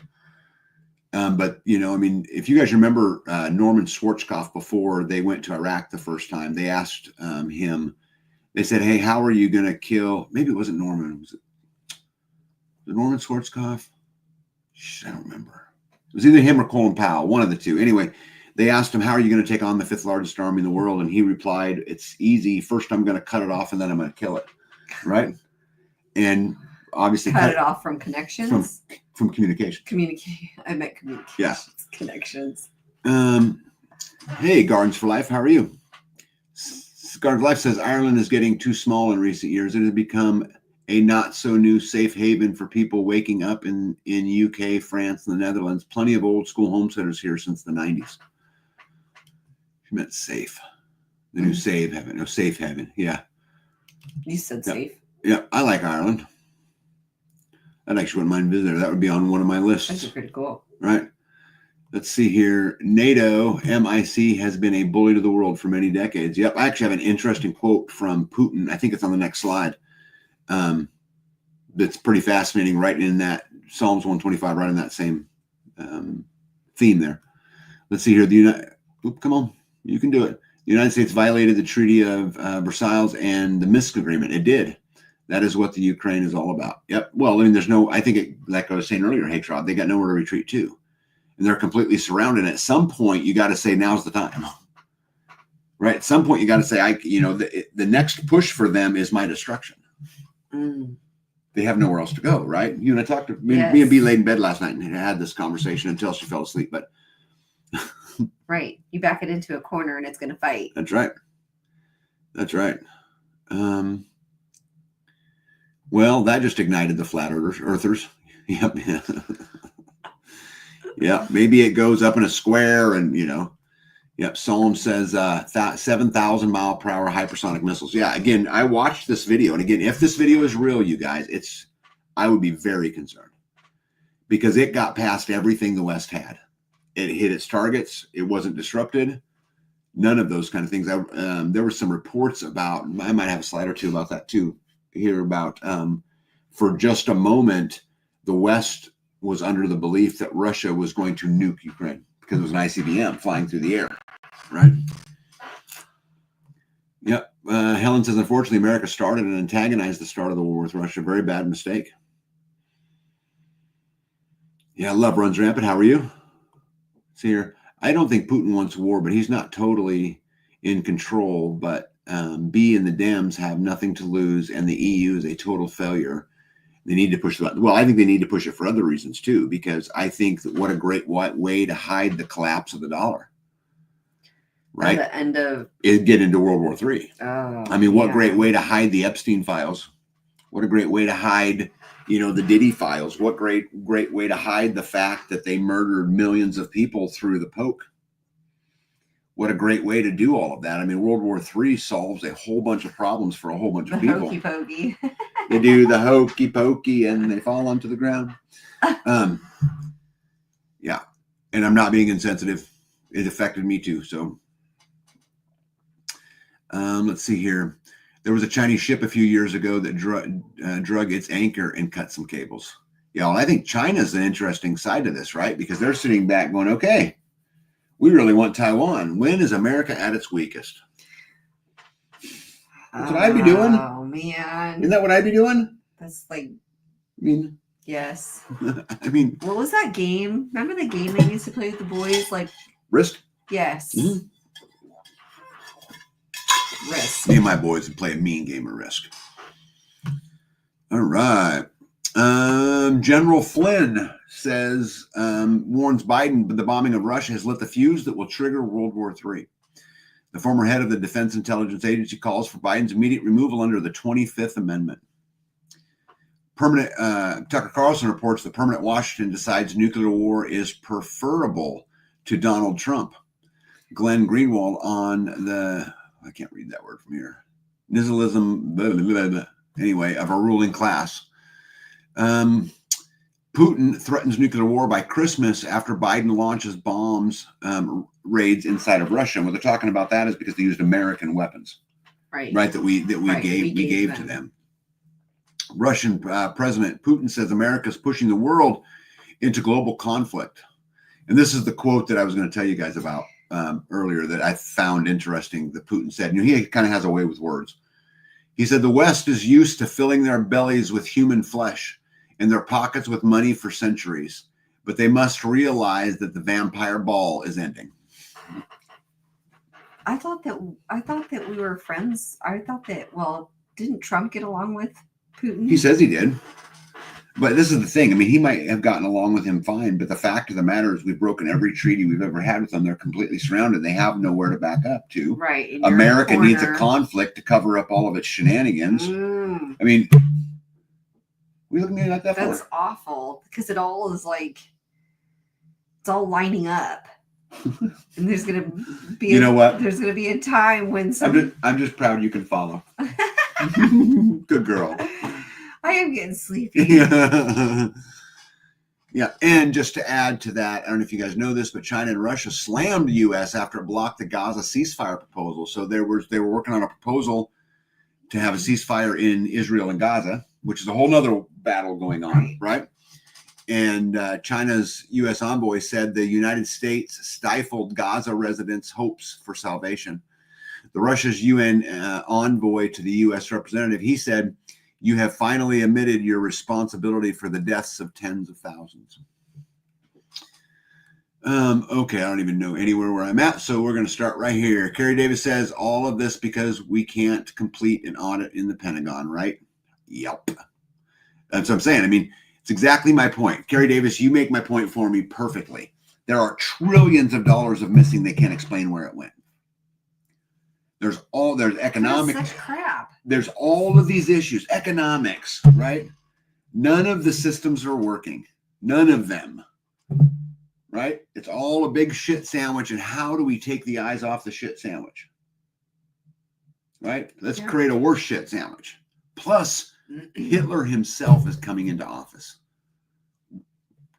But, if you guys remember Norman Schwarzkopf, before they went to Iraq the first time, they asked him, they said, hey, how are you going to kill, maybe it wasn't Norman, was it Norman Schwarzkopf? I don't remember. It was either him or Colin Powell, one of the two. Anyway, they asked him, how are you going to take on the 5th largest army in the world? And he replied, it's easy. First, I'm going to cut it off, and then I'm going to kill it. Right? And obviously cut it off from connections. From communication. I meant communications. Yeah. Connections. Hey, Gardens for Life, how are you? Gardens for Life says Ireland is getting too small in recent years. It has become a not so new safe haven for people waking up in UK, France, and the Netherlands. Plenty of old school homesteaders here since the 90s. She meant safe. The new save heaven. No, safe heaven. Yeah. You said safe. Yeah, I like Ireland. I actually wouldn't mind visiting. That would be on one of my lists. That's pretty cool. Right. Let's see here. NATO, MIC, has been a bully to the world for many decades. Yep. I actually have an interesting quote from Putin. I think it's on the next slide. That's pretty fascinating, right in that Psalms 125, right in that same theme there. Let's see here. Come on. You can do it. The United States violated the Treaty of Versailles and the Minsk Agreement. It did. That is what the Ukraine is all about. Yep. Well, like I was saying earlier, hey, Trod, they got nowhere to retreat to. And they're completely surrounded. And at some point, you got to say, now's the time. Right? At some point, you got to say, the next push for them is my destruction. They have nowhere else to go, right? You and I talked to me and B laid in bed last night and had this conversation until she fell asleep. But right. You back it into a corner and it's going to fight. That's right. That's right. Well, that just ignited the flat earthers. Yep. Yeah. Maybe it goes up in a square and, yep. Psalm says 7,000 mile per hour hypersonic missiles. Yeah. Again, I watched this video. And again, if this video is real, you guys, I would be very concerned because it got past everything the West had. It hit its targets. It wasn't disrupted. None of those kind of things. There were some reports about, I might have a slide or two about that too, here about for just a moment, the West was under the belief that Russia was going to nuke Ukraine because it was an ICBM flying through the air, right? Yep. Helen says, unfortunately, America started and antagonized the start of the war with Russia. Very bad mistake. Yeah, love runs rampant. How are you? See here. I don't think Putin wants war, but he's not totally in control. But B and the Dems have nothing to lose, and the EU is a total failure. They need to push the button. Well, I think they need to push it for other reasons too, because I think that what a great way to hide the collapse of the dollar. Right? At the end of it, get into World War III. Oh, I mean, what great way to hide the Epstein files. What a great way to hide The Diddy files. What great way to hide the fact that they murdered millions of people through the poke. What a great way to do all of that. I mean, World War III solves a whole bunch of problems for a whole bunch of people. Hokey pokey. They do the hokey pokey and they fall onto the ground. Yeah. And I'm not being insensitive. It affected me too. So let's see here. There was a Chinese ship a few years ago that drug its anchor and cut some cables. Yeah, well, I think China's an interesting side to this, right? Because they're sitting back going, okay, we really want Taiwan. When is America at its weakest? That's what I'd be doing. Oh, man. Isn't that what I'd be doing? That's like... I mean... Yes. I mean... What was that game? Remember the game they used to play with the boys? Like... Risk? Yes. Mm-hmm. Risk. Me and my boys would play a mean game of Risk. All right. General Flynn says, warns Biden, but the bombing of Russia has lit the fuse that will trigger World War III. The former head of the Defense Intelligence Agency calls for Biden's immediate removal under the 25th Amendment. Tucker Carlson reports the permanent Washington decides nuclear war is preferable to Donald Trump. Glenn Greenwald on the... I can't read that word from here. Nihilism, blah, blah, blah, blah. Anyway, of a ruling class. Putin threatens nuclear war by Christmas after Biden launches bombs raids inside of Russia. And what they're talking about that is because they used American weapons, right? That we gave to them. Russian President Putin says America is pushing the world into global conflict. And this is the quote that I was going to tell you guys about earlier that I found interesting that Putin said. He kind of has a way with words. He said, the West is used to filling their bellies with human flesh and their pockets with money for centuries, but they must realize that the vampire ball is ending. I thought that we were friends. I thought that, didn't Trump get along with Putin? He says he did. But this is the thing. I mean, he might have gotten along with him fine, but the fact of the matter is we've broken every treaty we've ever had with them. They're completely surrounded. They have nowhere to back up to. Right. America needs a conflict to cover up all of its shenanigans. I mean, we look at me like that That's awful because it all is like, it's all lining up. And there's going to be, there's going to be a time when I'm just proud you can follow. Good girl. I am getting sleepy. Yeah. And just to add to that, I don't know if you guys know this, but China and Russia slammed the U.S. after it blocked the Gaza ceasefire proposal. So they were working on a proposal to have a ceasefire in Israel and Gaza, which is a whole nother battle going on, right? And China's U.S. envoy said the United States stifled Gaza residents' hopes for salvation. The Russia's UN envoy to the U.S. representative, he said, you have finally admitted your responsibility for the deaths of tens of thousands. Okay, I don't even know anywhere where I'm at, so we're going to start right here. Kerry Davis says, all of this because we can't complete an audit in the Pentagon, right? Yep. That's what I'm saying. I mean, it's exactly my point. Kerry Davis, you make my point for me perfectly. There are trillions of dollars of missing. They can't explain where it went. There's economic crap. There's all of these issues, economics, right? None of the systems are working. None of them, right? It's all a big shit sandwich. And how do we take the eyes off the shit sandwich? Right? Let's create a worse shit sandwich. Plus, Hitler himself is coming into office.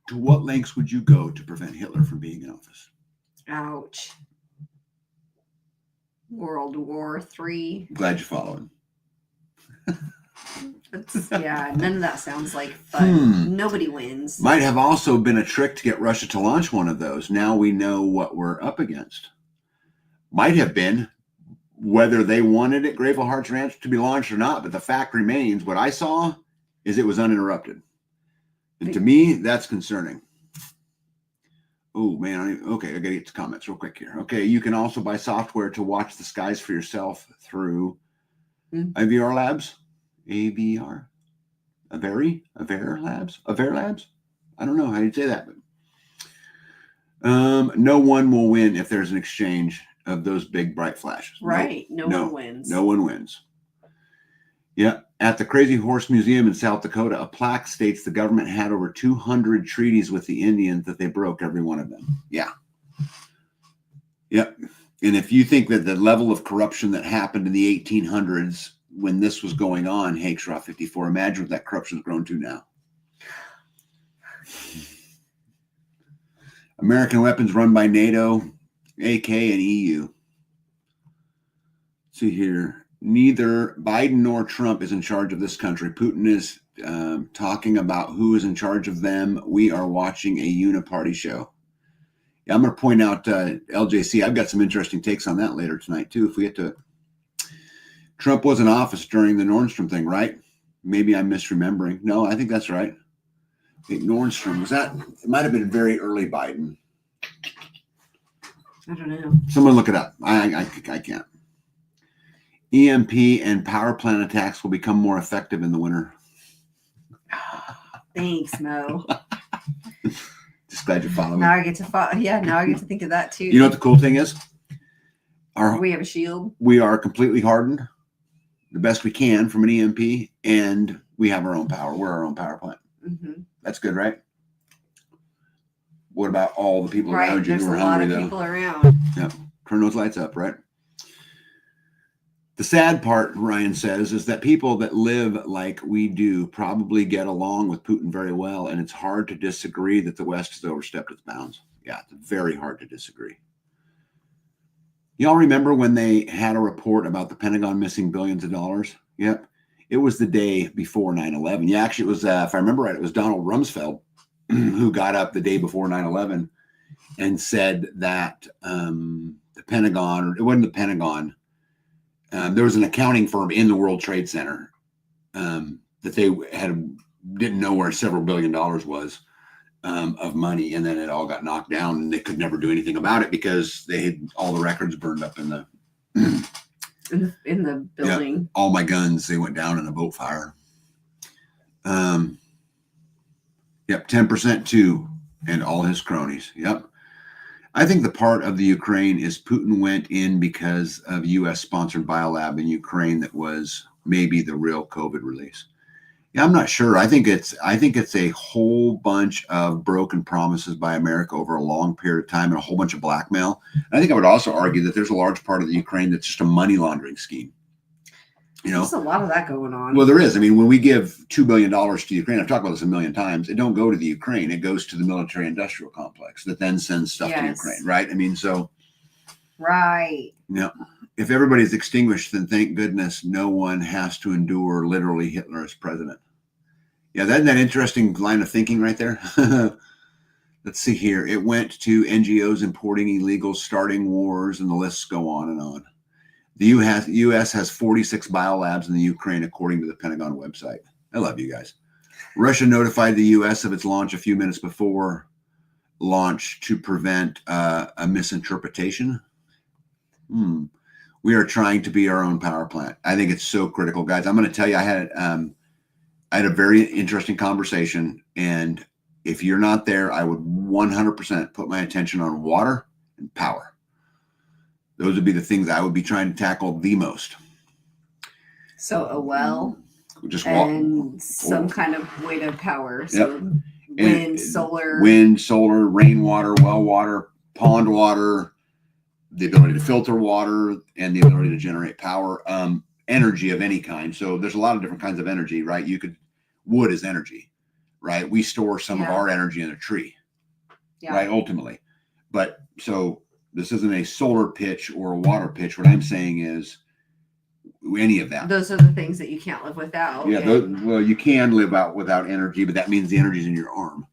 To what lengths would you go to prevent Hitler from being in office? Ouch. World War III. Glad you're following. None of that sounds like fun. Nobody wins. Might have also been a trick to get Russia to launch one of those. Now we know what we're up against. Might have been whether they wanted it, Grateful Hearts Ranch, to be launched or not. But the fact remains, what I saw is it was uninterrupted. And to me, that's concerning. Oh, man. Okay, I got to get to comments real quick here. Okay, you can also buy software to watch the skies for yourself through AVR Labs. AVR? Aver Labs? I don't know how you'd say that. But no one will win if there's an exchange of those big bright flashes. Right. No one wins. No one wins. Yeah. At the Crazy Horse Museum in South Dakota, a plaque states the government had over 200 treaties with the Indians that they broke every one of them. Yeah. Yep. And if you think that the level of corruption that happened in the 1800s when this was going on, Hake's Raw 54, imagine what that corruption's grown to now. American weapons run by NATO, AK, and EU. Let's see here. Neither Biden nor Trump is in charge of this country. Putin is talking about who is in charge of them. We are watching a uniparty show. Yeah, I'm going to point out LJC. I've got some interesting takes on that later tonight, too, if we get to it. Trump was in office during the Nordstrom thing, right? Maybe I'm misremembering. No, I think that's right. I think Nordstrom, was that? It might have been very early Biden. I don't know. Someone look it up. I can't. EMP and power plant attacks will become more effective in the winter. Thanks, Mo. Just glad you followed me. Now I get to now I get to think of that too. You know what the cool thing is? We have a shield. We are completely hardened, the best we can from an EMP, and we have our own power. We're our own power plant. Mm-hmm. That's good, right? What about all the people around you There's who are a lot hungry, of though? people around. Yep. Turn those lights up, right? The sad part, Ryan says, is that people that live like we do probably get along with Putin very well, and it's hard to disagree that the West has overstepped its bounds. Yeah, it's very hard to disagree. Y'all remember when they had a report about the Pentagon missing billions of dollars? Yep. It was the day before 9/11. Yeah, actually, it was, if I remember right, it was Donald Rumsfeld who got up the day before 9/11 and said that the Pentagon, or it wasn't the Pentagon, there was an accounting firm in the World Trade Center that they didn't know where several $billion was of money, and then it all got knocked down, and they could never do anything about it because they had all the records burned up in the in the building. Yeah, all my guns, they went down in a boat fire. Yep, 10% too, and all his cronies. Yep. I think the part of the Ukraine is Putin went in because of U.S. sponsored biolab in Ukraine that was maybe the real COVID release. Yeah, I'm not sure. I think it's a whole bunch of broken promises by America over a long period of time and a whole bunch of blackmail. I think I would also argue that there's a large part of the Ukraine that's just a money laundering scheme. You know, there's a lot of that going on. Well, there is. I mean, when we give $2 billion to Ukraine, I've talked about this a million times, it don't go to the Ukraine. It goes to the military industrial complex that then sends stuff to Ukraine, right? I mean, so. Right. Yeah. If everybody's extinguished, then thank goodness no one has to endure literally Hitler as president. Yeah, that's that interesting line of thinking right there. Let's see here. It went to NGOs importing illegals, starting wars, and the lists go on and on. The U.S. has 46 biolabs in the Ukraine, according to the Pentagon website. I love you guys. Russia notified the U.S. of its launch a few minutes before launch to prevent a misinterpretation. We are trying to be our own power plant. I think it's so critical, guys. I'm going to tell you, I had a very interesting conversation, and if you're not there, I would 100% put my attention on water and power. Those would be the things I would be trying to tackle the most. So a well, just and some kind of way to power. So yep. Wind, solar, rainwater, well water, pond water, the ability to filter water, and the ability to generate power, energy of any kind. So there's a lot of different kinds of energy, right? Wood is energy, right? We store some of our energy in a tree, right? Ultimately. But so this isn't a solar pitch or a water pitch. What I'm saying is any of that. Those are the things that you can't live without. Yeah, well, you can live out without energy, but that means the energy's in your arm.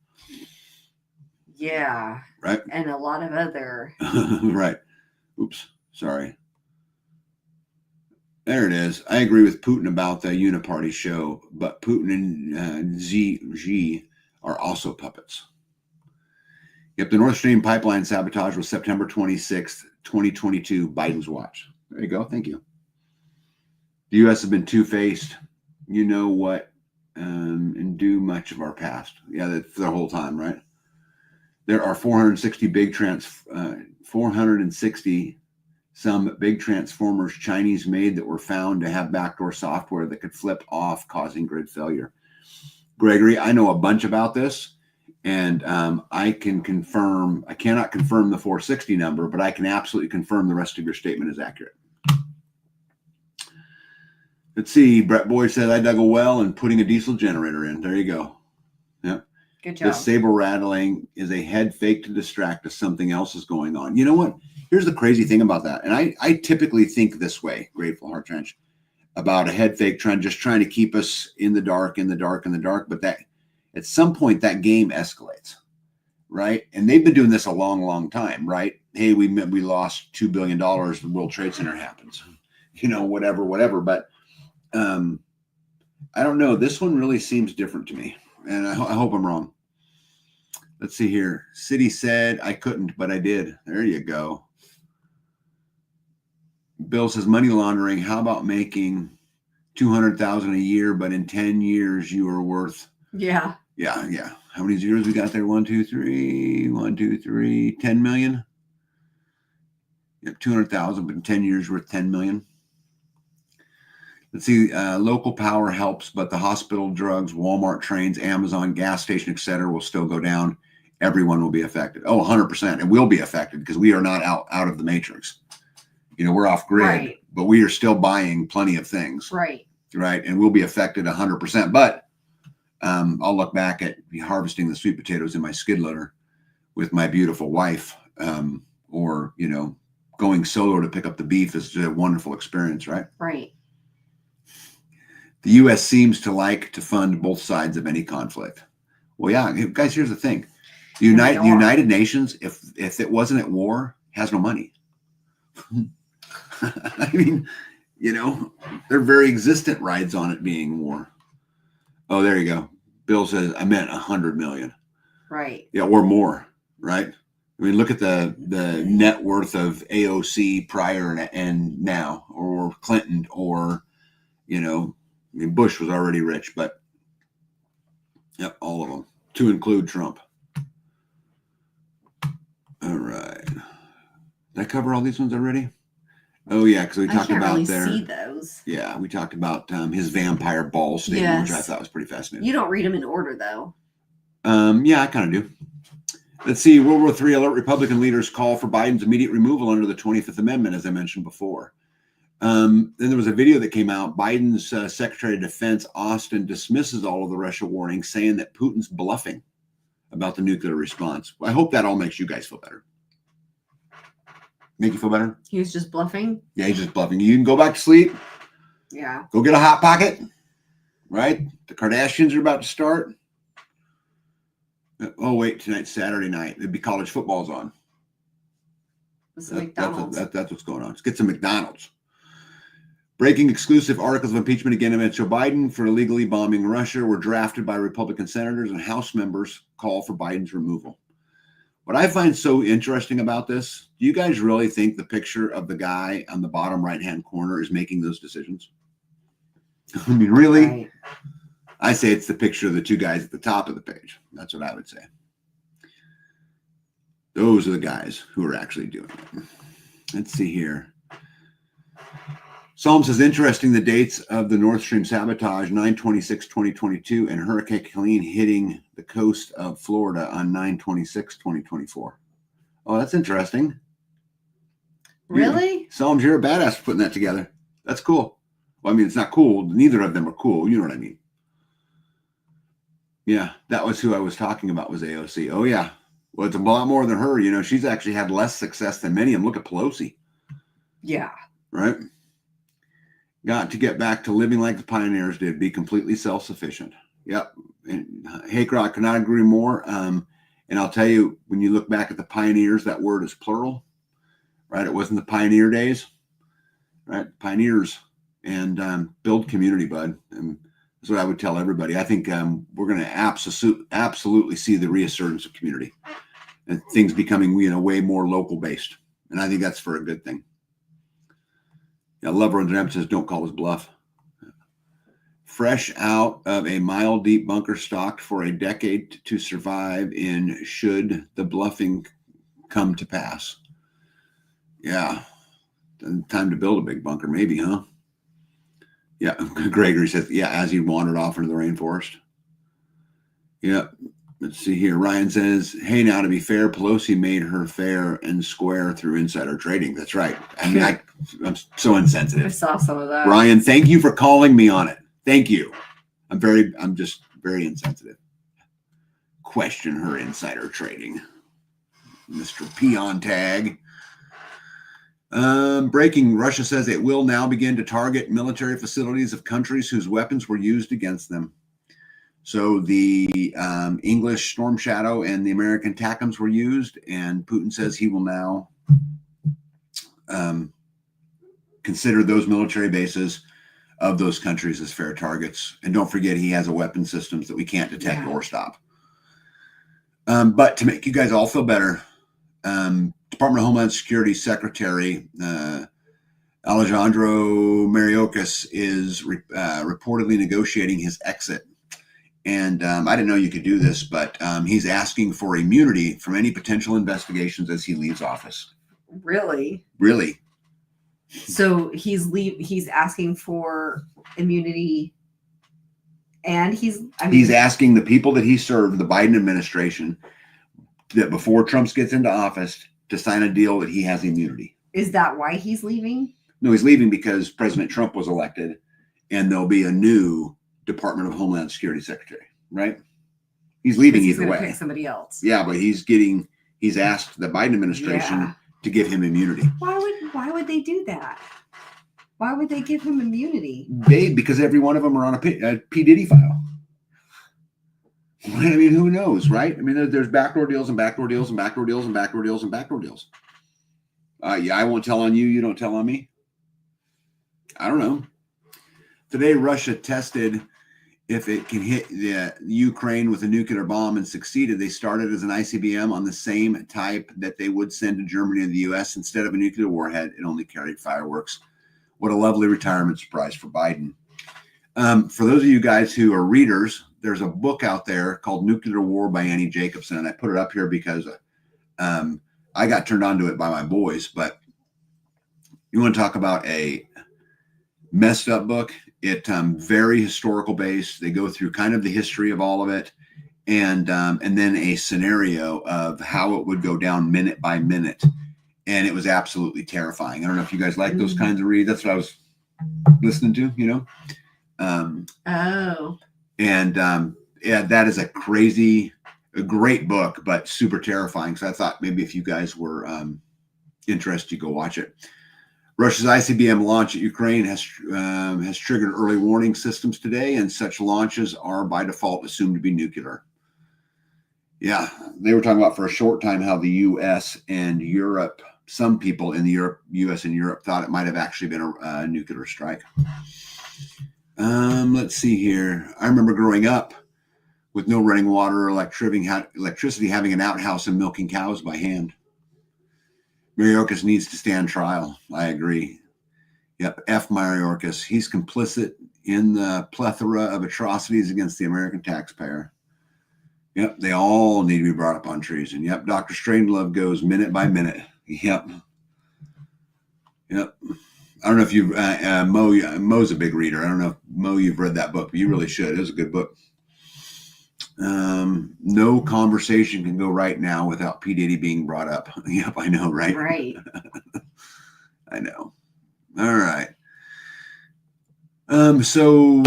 Yeah. Right. And a lot of other. Right. Oops. Sorry. There it is. I agree with Putin about the uniparty show, but Putin and Xi are also puppets. Yep, the Nord Stream pipeline sabotage was September 26th, 2022, Biden's watch. There you go. Thank you. The U.S. has been two-faced, you know what, and do much of our past. Yeah, that's the whole time, right? There are 460 some big transformers Chinese made that were found to have backdoor software that could flip off, causing grid failure. Gregory, I know a bunch about this, and I can confirm, I cannot confirm the 460 number, but I can absolutely confirm the rest of your statement is accurate. Let's see. Brett Boyd said, I dug a well and putting a diesel generator in. There you go. Yeah. Good job. This saber rattling is a head fake to distract us. Something else is going on. You know what? Here's the crazy thing about that. And I typically think this way, Grateful Heart Trench, about a head fake trying to keep us in the dark. But that at some point that game escalates, right? And they've been doing this a long, long time, right? Hey, we lost $2 billion. The World Trade Center happens, whatever. But I don't know. This one really seems different to me, and I hope I'm wrong. Let's see here. City said I couldn't, but I did. There you go. Bill says money laundering. How about making $200,000 a year, but in 10 years you are worth? Yeah. How many zeros we got there? 1, 2, 3, 10 million. Yeah, 200,000, but in 10 years worth 10 million. Let's see, local power helps, but the hospital, drugs, Walmart, trains, Amazon, gas station, etc., will still go down. Everyone will be affected. 100%. It will be affected because we are not out of the matrix. We're off grid, right, but we are still buying plenty of things. Right. And we'll be affected 100%. But I'll look back at harvesting the sweet potatoes in my skid loader with my beautiful wife, or going solo to pick up the beef is a wonderful experience, right? Right. The U.S. seems to like to fund both sides of any conflict. Well, yeah, guys, here's the thing. The United Nations, if it wasn't at war, has no money. I mean, their very existence rides on it being war. Oh, there you go. Bill says, I meant 100 million. Right. Yeah, or more, right? I mean, look at the net worth of AOC prior and now, or Clinton, or, Bush was already rich, but yep, all of them, to include Trump. All right. Did I cover all these ones already? Oh yeah, because we talked about see those. Yeah, we talked about his vampire ball statement, which I thought was pretty fascinating. You don't read them in order, though. Yeah, I kind of do. Let's see. World War III alert Republican leaders call for Biden's immediate removal under the 25th Amendment, as I mentioned before. Then there was a video that came out. Biden's Secretary of Defense, Austin, dismisses all of the Russia warnings, saying that Putin's bluffing about the nuclear response. I hope that all makes you guys feel better. Make you feel better? He was just bluffing? Yeah, he's just bluffing. You can go back to sleep. Yeah. Go get a Hot Pocket. Right? The Kardashians are about to start. Oh, wait. Tonight's Saturday night. It'd be college football's on. McDonald's. That's what's going on. Let's get some McDonald's. Breaking exclusive articles of impeachment against Joe Biden for illegally bombing Russia were drafted by Republican senators, and House members call for Biden's removal. What I find so interesting about this, do you guys really think the picture of the guy on the bottom right-hand corner is making those decisions? I mean, really? Right. I say it's the picture of the two guys at the top of the page. That's what I would say. Those are the guys who are actually doing it. Let's see here. Psalm says, interesting, the dates of the Nord Stream sabotage, 9/26/2022, and Hurricane Helene hitting the coast of Florida on 9/26/2024. Oh, that's interesting. Really? Psalms, you're a badass for putting that together. That's cool. Well, I mean, it's not cool. Neither of them are cool. You know what I mean? Yeah, that was who I was talking about, was AOC. Oh, yeah. Well, it's a lot more than her. She's actually had less success than many of them. Look at Pelosi. Yeah. Right? Got to get back to living like the pioneers did, be completely self-sufficient. Yep. And Haker, I cannot agree more. And I'll tell you, when you look back at the pioneers, that word is plural, right? It wasn't the pioneer days, right? Pioneers, and build community, bud. And that's what I would tell everybody. I think we're going to absolutely see the reassurgence of community and things becoming, way more local based. And I think that's for a good thing. Yeah, Lover and Dramp says, don't call us bluff. Fresh out of a mile deep bunker stocked for a decade to survive in should the bluffing come to pass. Yeah. Time to build a big bunker, maybe, huh? Yeah. Gregory says, yeah, as he wandered off into the rainforest. Yep. Let's see here. Ryan says, hey, now to be fair, Pelosi made her fair and square through insider trading. That's right. I mean, I'm so insensitive. I saw some of that. Ryan, thank you for calling me on it. Thank you. I'm just very insensitive. Question her insider trading. Mr. Peon Tag. Breaking, Russia says it will now begin to target military facilities of countries whose weapons were used against them. So the English Storm Shadow and the American TACMs were used, and Putin says he will now consider those military bases of those countries as fair targets. And don't forget, he has a weapon systems that we can't detect or stop. But to make you guys all feel better, Department of Homeland Security Secretary Alejandro Mayorkas is reportedly negotiating his exit. And I didn't know you could do this, but he's asking for immunity from any potential investigations as he leaves office. Really? Really? So he's asking for immunity, and he's asking the people that he served, the Biden administration, that before Trump gets into office, to sign a deal that he has immunity. Is that why he's leaving? No, he's leaving because President Trump was elected, and there'll be a new Department of Homeland Security Secretary, right? He's leaving either way. Pick somebody else. Yeah, but he's asked the Biden administration to give him immunity. Why would they do that? Why would they give him immunity? Because every one of them are on a P. Diddy file. Right? I mean, who knows, right? I mean, there's backdoor deals and backdoor deals and backdoor deals and backdoor deals and backdoor deals. I won't tell on you. You don't tell on me. I don't know. Today, Russia tested if it can hit the Ukraine with a nuclear bomb and succeeded. They started as an ICBM on the same type that they would send to Germany and the U.S. Instead of a nuclear warhead, it only carried fireworks. What a lovely retirement surprise for Biden. For those of you guys who are readers, there's a book out there called Nuclear War by Annie Jacobson. And I put it up here because I got turned on to it by my boys. But you want to talk about a messed up book? It very historical based. They go through kind of the history of all of it, and then a scenario of how it would go down minute by minute, and it was absolutely terrifying. I don't know if you guys like those kinds of reads. That's what I was listening to, you know. Yeah, that is a great book, but super terrifying. So I thought maybe if you guys were interested, you go watch it. Russia's ICBM launch at Ukraine has triggered early warning systems today, and such launches are by default assumed to be nuclear. Yeah, they were talking about for a short time how the U.S. and Europe, some people in the U.S. and Europe thought it might have actually been a nuclear strike. Let's see here. I remember growing up with no running water or electricity, having an outhouse and milking cows by hand. Mayorkas needs to stand trial. I agree. Yep, F. Mayorkas. He's complicit in the plethora of atrocities against the American taxpayer. Yep, they all need to be brought up on treason. Yep, Dr. Strangelove goes minute by minute. Yep. I don't know if you've, Mo's a big reader. I don't know if, Mo, you've read that book, but you really should. It was a good book. No conversation can go right now without P. Diddy being brought up. Yep, I know, right? Right. I know. All right. So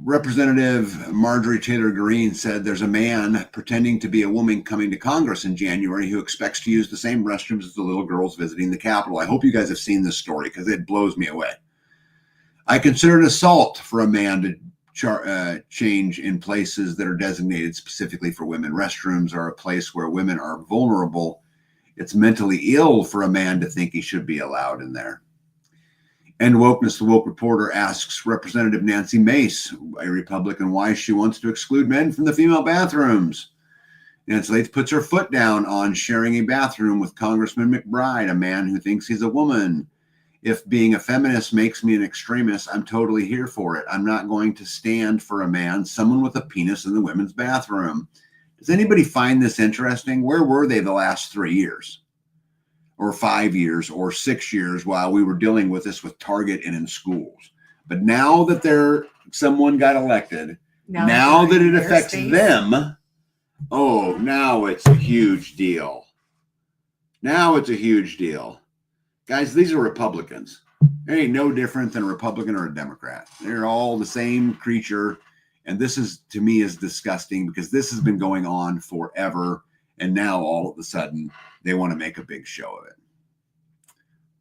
Representative Marjorie Taylor Greene said there's a man pretending to be a woman coming to Congress in January who expects to use the same restrooms as the little girls visiting the Capitol. I hope you guys have seen this story because it blows me away. I consider it assault for a man to change in places that are designated specifically for women. Restrooms are a place where women are vulnerable. It's mentally ill for a man to think he should be allowed in there. And Wokeness, the Woke Reporter, asks Representative Nancy Mace, a Republican, why she wants to exclude men from the female bathrooms. Nancy Mace puts her foot down on sharing a bathroom with Congressman McBride, a man who thinks he's a woman. If being a feminist makes me an extremist, I'm totally here for it. I'm not going to stand for a man, someone with a penis in the women's bathroom. Does anybody find this interesting? Where were they the last 3 years? or 5 years or 6 years while we were dealing with this with Target and in schools. But now that someone got elected, now that it affects them, oh, now it's a huge deal. Now it's a huge deal. Guys, these are Republicans. They ain't no different than a Republican or a Democrat. They're all the same creature. And this is, to me, is disgusting because this has been going on forever. And now all of a sudden they want to make a big show of it.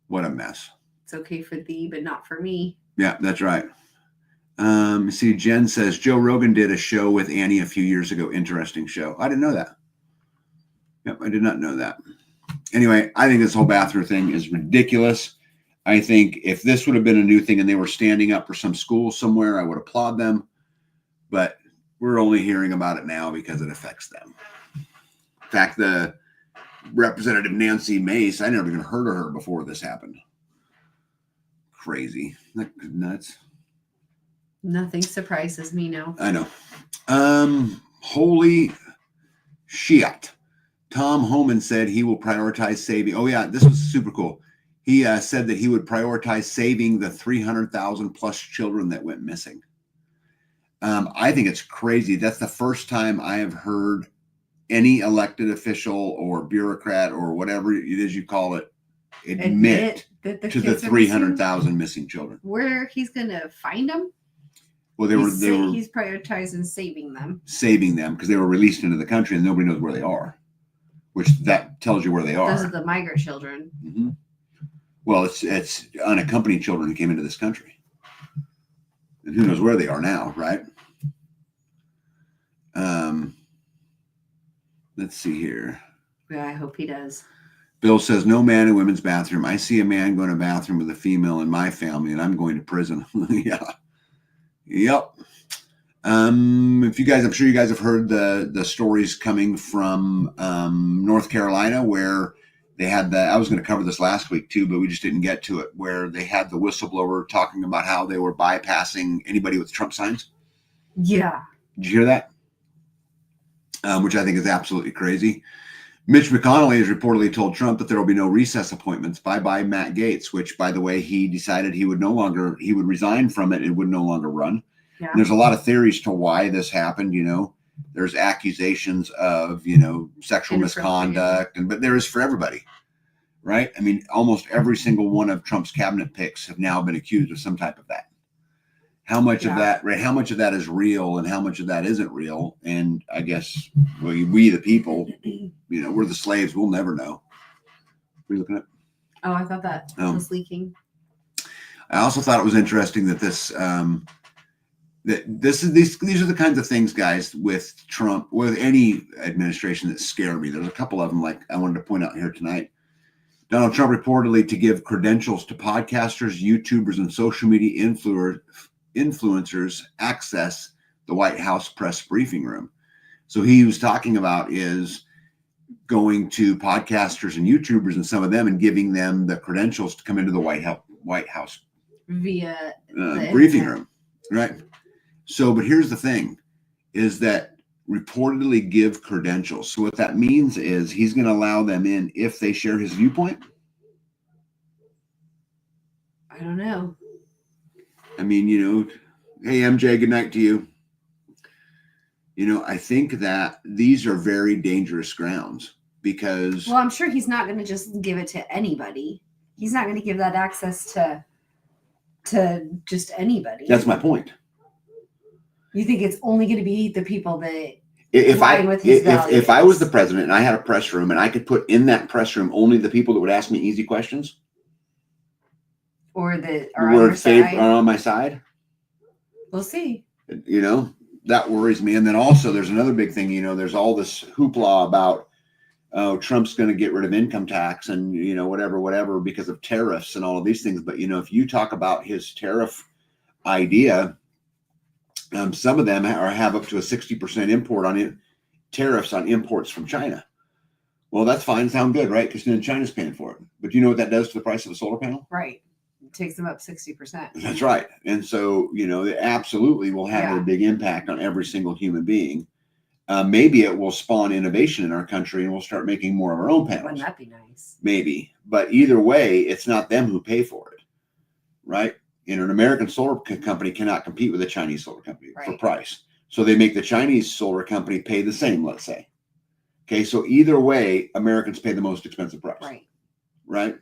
What a mess. It's okay for thee, but not for me. Yeah, that's right. See, Jen says, Joe Rogan did a show with Annie a few years ago. Interesting show. I didn't know that. Yep, I did not know that. Anyway, I think this whole bathroom thing is ridiculous. I think if this would have been a new thing and they were standing up for some school somewhere, I would applaud them. But we're only hearing about it now because it affects them. In fact, the Representative Nancy Mace, I never even heard of her before this happened. Crazy. Isn't that nuts? Nothing surprises me now. I know. Holy shit. Tom Homan said he will prioritize saving. Oh, yeah, this was super cool. He said that he would prioritize saving the 300,000 plus children that went missing. I think it's crazy. That's the first time I have heard any elected official or bureaucrat or whatever it is you call it admit that the to the 300,000 missing children. Where he's going to find them? Well, he's prioritizing saving them. Saving them because they were released into the country and nobody knows where they are, which that tells you where they are. Those are the migrant children. Mm-hmm. Well, it's unaccompanied children who came into this country. And who knows where they are now, right? Let's see here. Yeah, I hope he does. Bill says, no man in women's bathroom. I see a man going to bathroom with a female in my family, and I'm going to prison. Yeah. Yep. If you guys, I'm sure you guys have heard the stories coming from North Carolina where they had I was going to cover this last week too, but we just didn't get to it, where they had the whistleblower talking about how they were bypassing anybody with Trump signs. Yeah. Did you hear that? Which I think is absolutely crazy. Mitch McConnell has reportedly told Trump that there will be no recess appointments. Bye-bye Matt Gaetz, which, by the way, he decided he would resign from it and would no longer run. Yeah. And there's a lot of theories to why this happened. There's accusations of, sexual misconduct, but there is for everybody, right? I mean, almost every single one of Trump's cabinet picks have now been accused of some type of that. How much of that, right? How much of that is real and how much of that isn't real? And I guess we the people, we're the slaves. We'll never know. What are you looking at? Oh, I thought that was leaking. I also thought it was interesting that these are the kinds of things, guys, with Trump, with any administration that scare me. There's a couple of them, like I wanted to point out here tonight. Donald Trump reportedly to give credentials to podcasters, YouTubers, and social media influencers access the White House press briefing room. So he was talking about is going to podcasters and YouTubers and some of them and giving them the credentials to come into the White House via briefing room, right? So, but here's the thing, is that reportedly give credentials. So what that means is he's going to allow them in if they share his viewpoint. I don't know. I mean, hey, MJ, good night to you. I think that these are very dangerous grounds because... Well, I'm sure he's not going to just give it to anybody. He's not going to give that access to just anybody. That's my point. You think it's only going to be the people that... If I was the president and I had a press room and I could put in that press room only the people that would ask me easy questions... Or that are on my side. We'll see. That worries me. And then also there's another big thing, there's all this hoopla about Trump's going to get rid of income tax and, whatever, because of tariffs and all of these things. But, if you talk about his tariff idea, some of them have up to a 60% import on tariffs on imports from China. Well, that's fine. Sound good, right? Because then China's paying for it. But do you know what that does to the price of a solar panel? Right. Takes them up 60%. That's right. And so, it absolutely will have a big impact on every single human being. maybe it will spawn innovation in our country and we'll start making more of our own panels. Wouldn't that be nice? Maybe. But either way, it's not them who pay for it, right? You know, an American solar company cannot compete with a Chinese solar company for price. So they make the Chinese solar company pay the same, let's say. Okay, so either way, Americans pay the most expensive price. Right?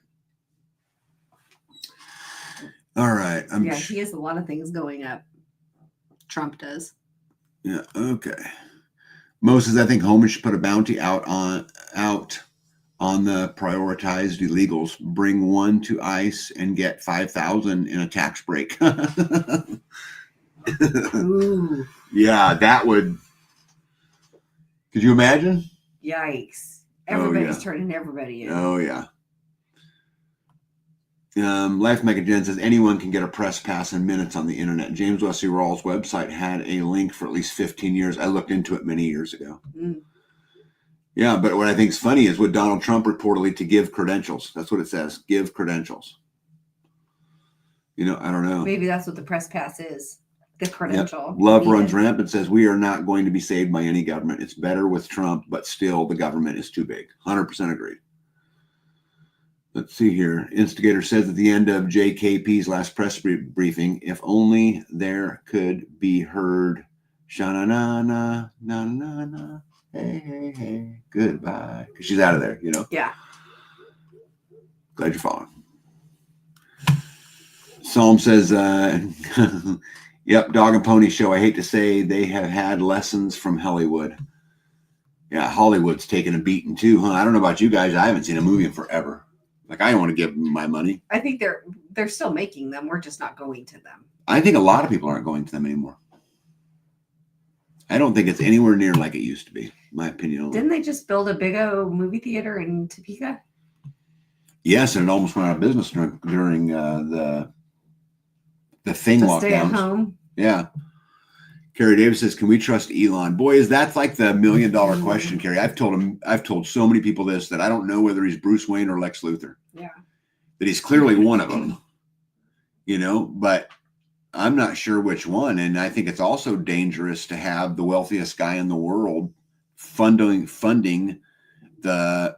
All right. He has a lot of things going up. Trump does. Yeah, okay. Mo says, I think Homan should put a bounty out on the prioritized illegals. Bring one to ICE and get $5,000 in a tax break. Ooh. Yeah, that would. Could you imagine? Yikes. Everybody's turning everybody in. Oh, yeah. Life Mega Jen says, anyone can get a press pass in minutes on the internet. James Wesley Rawls' website had a link for at least 15 years. I looked into it many years ago. Yeah, but what I think is funny is what Donald Trump reportedly to give credentials. That's what it says. Give credentials. You know, I don't know. Maybe that's what the press pass is. The credential. Yep. Love runs rampant says, we are not going to be saved by any government. It's better with Trump, but still the government is too big. 100% agreed. Let's see here. Instigator says at the end of JKP's last press briefing, if only there could be heard, sha-na-na-na, na-na-na, hey, hey, hey, goodbye. Because she's out of there, you know? Yeah. Glad you're following. Psalm says, yep, Dog and Pony Show. I hate to say they have had lessons from Hollywood. Yeah, Hollywood's taking a beating too, huh? I don't know about you guys. I haven't seen a movie in forever. Like, I don't want to give them my money. I think they're still making them. We're just not going to them. I think a lot of people aren't going to them anymore. I don't think it's anywhere near like it used to be, my opinion. Didn't they just build a big old movie theater in Topeka? Yes, and it almost went out of business during the thing to lockdowns. Stay at home. Yeah. Carrie Davis says, can we trust Elon? Boy, is that's like the $1 million question, Carrie. I've told so many people this that I don't know whether he's Bruce Wayne or Lex Luthor. Yeah. That he's clearly one of them, you know, but I'm not sure which one. And I think it's also dangerous to have the wealthiest guy in the world funding the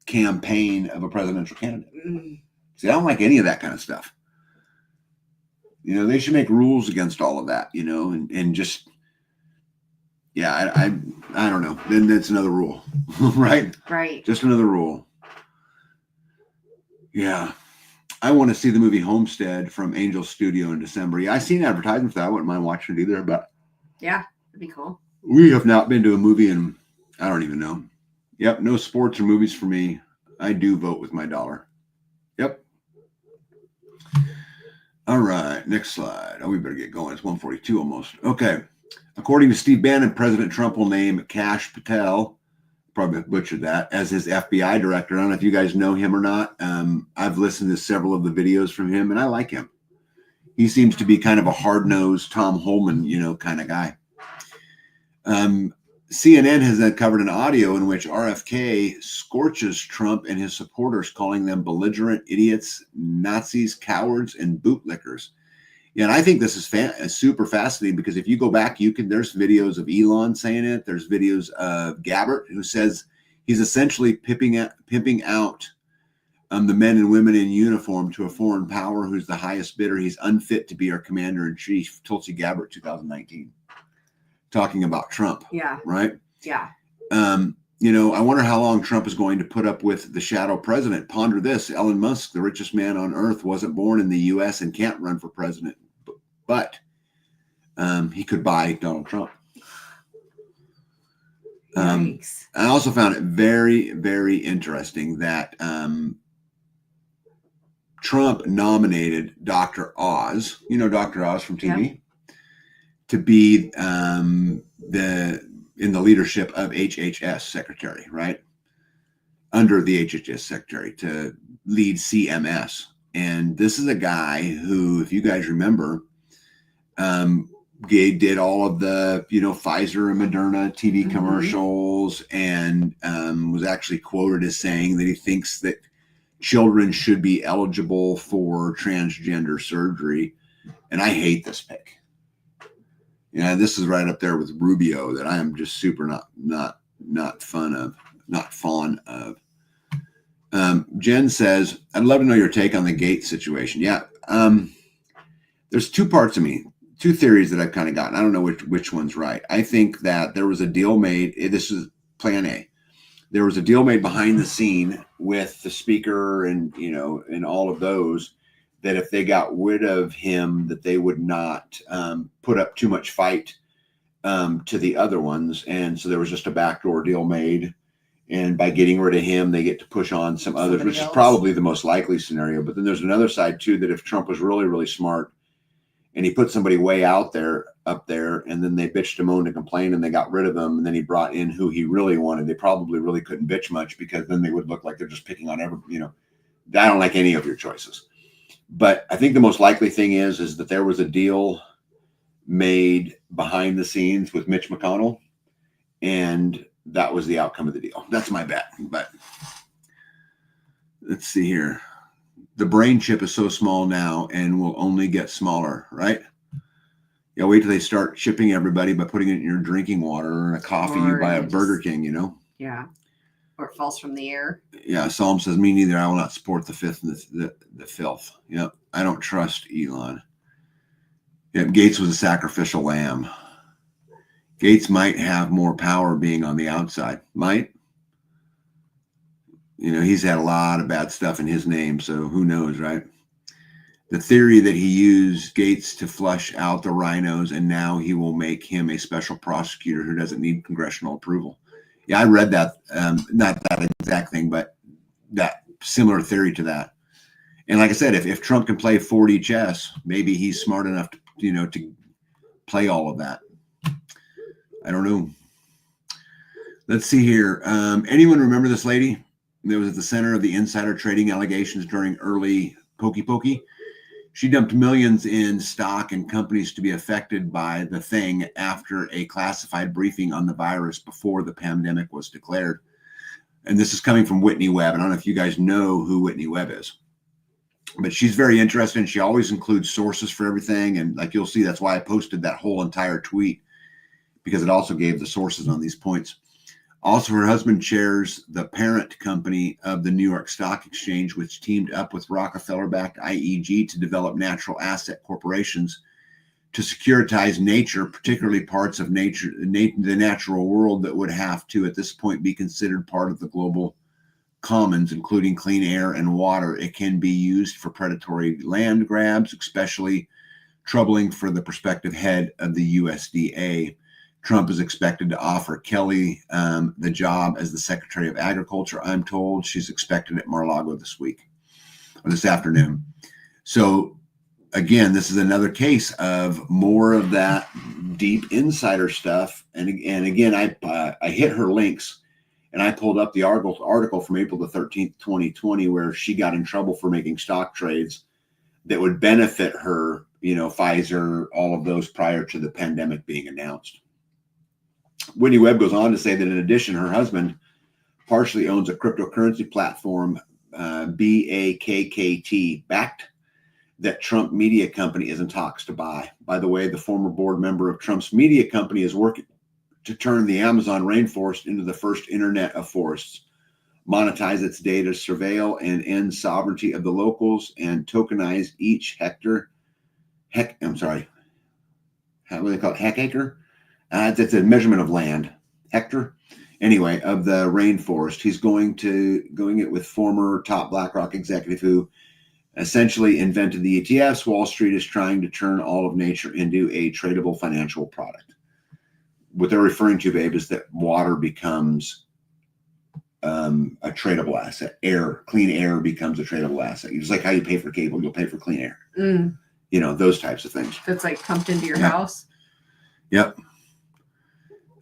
campaign of a presidential candidate. See, I don't like any of that kind of stuff. You know, they should make rules against all of that, you know, and just, yeah, I don't know. Then that's another rule, right? Right. Just another rule. Yeah. I want to see the movie Homestead from Angel Studio in December. Yeah, I seen advertisements for that. I wouldn't mind watching it either, but yeah, it'd be cool. We have not been to a movie in, I don't even know. Yep. No sports or movies for me. I do vote with my dollar. Yep. All right, next slide. Oh, we better get going. It's 1:42 almost. Okay. According to Steve Bannon, President Trump will name Kash Patel, probably butchered that, as his FBI director. I don't know if you guys know him or not. I've listened to several of the videos from him, and I like him. He seems to be kind of a hard-nosed Tom Holman, you know, kind of guy. CNN has uncovered an audio in which RFK scorches Trump and his supporters, calling them belligerent idiots, Nazis, cowards, and bootlickers. Yeah, and I think this is super fascinating because if you go back, there's videos of Elon saying it. There's videos of Gabbert, who says he's essentially pimping out the men and women in uniform to a foreign power who's the highest bidder. He's unfit to be our commander-in-chief. Tulsi Gabbert, 2019. Talking about Trump. Yeah. Right? Yeah. You know, I wonder how long Trump is going to put up with the shadow president. Ponder this. Elon Musk, the richest man on earth, wasn't born in the U.S. and can't run for president. But he could buy Donald Trump. I also found it very, very interesting that Trump nominated Dr. Oz, you know Dr. Oz from TV, to be in the leadership of HHS secretary, right? Under the HHS secretary to lead CMS. And this is a guy who, if you guys remember, did all of the, you know, Pfizer and Moderna TV commercials, and was actually quoted as saying that he thinks that children should be eligible for transgender surgery. And I hate this pick. Yeah, this is right up there with Rubio that I am just super not fond of. Jen says, I'd love to know your take on the Gates situation. Yeah. There's two parts of me, two theories that I've kind of gotten. I don't know which one's right. I think that there was a deal made. This is plan A. There was a deal made behind the scene with the speaker and, and all of those, that if they got rid of him, that they would not put up too much fight to the other ones. And so there was just a backdoor deal made. And by getting rid of him, they get to push on some others, Somebody which is else. probably the most likely scenario. But then there's another side too, that if Trump was really, really smart and he put somebody way up there, and then they bitched and moaned and complained and they got rid of him, and then he brought in who he really wanted, they probably really couldn't bitch much, because then they would look like they're just picking on I don't like any of your choices. But I think the most likely thing is that there was a deal made behind the scenes with Mitch McConnell, and that was the outcome of the deal. That's my bet. But let's see here. The brain chip is so small now and will only get smaller, right? Yeah, wait till they start chipping everybody by putting it in your drinking water or in a coffee you buy at Burger King, Yeah. Or it falls from the air. Yeah, Psalm says, me neither. I will not support the fifth and the filth. Yep, I don't trust Elon. Yep, Gates was a sacrificial lamb. Gates might have more power being on the outside. Might. He's had a lot of bad stuff in his name, so who knows, right? The theory that he used Gates to flush out the rhinos, and now he will make him a special prosecutor who doesn't need congressional approval. Yeah, I read that. Not that exact thing, but that similar theory to that. And like I said, if Trump can play 4D chess, maybe he's smart enough to play all of that. I don't know. Let's see here. Anyone remember this lady that was at the center of the insider trading allegations during early Pokey? She dumped millions in stock and companies to be affected by the thing after a classified briefing on the virus before the pandemic was declared. And this is coming from Whitney Webb. I don't know if you guys know who Whitney Webb is, but she's very interesting. She always includes sources for everything. And like you'll see, that's why I posted that whole entire tweet, because it also gave the sources on these points. Also, her husband chairs the parent company of the New York Stock Exchange, which teamed up with Rockefeller-backed IEG to develop natural asset corporations to securitize nature, particularly parts of nature, the natural world that would have to, at this point, be considered part of the global commons, including clean air and water. It can be used for predatory land grabs, especially troubling for the prospective head of the USDA. Trump is expected to offer Kelly the job as the Secretary of Agriculture. I'm told she's expected at Mar-a-Lago this afternoon. So again, this is another case of more of that deep insider stuff. And again, I hit her links and I pulled up the article from April the 13th, 2020, where she got in trouble for making stock trades that would benefit her, Pfizer, all of those prior to the pandemic being announced. Whitney Webb goes on to say that in addition, her husband partially owns a cryptocurrency platform, BAKKT, backed, that Trump media company is in talks to buy. By the way, the former board member of Trump's media company is working to turn the Amazon rainforest into the first internet of forests, monetize its data, surveil and end sovereignty of the locals, and tokenize each hectare. How do they call it? Hectare? That's a measurement of land, hectare. Anyway, of the rainforest. He's going it with former top BlackRock executive who essentially invented the ETFs. Wall Street is trying to turn all of nature into a tradable financial product. What they're referring to, babe, is that water becomes a tradable asset. Clean air becomes a tradable asset. Just like how you pay for cable, you'll pay for clean air. Those types of things. That's like pumped into your house. Yep.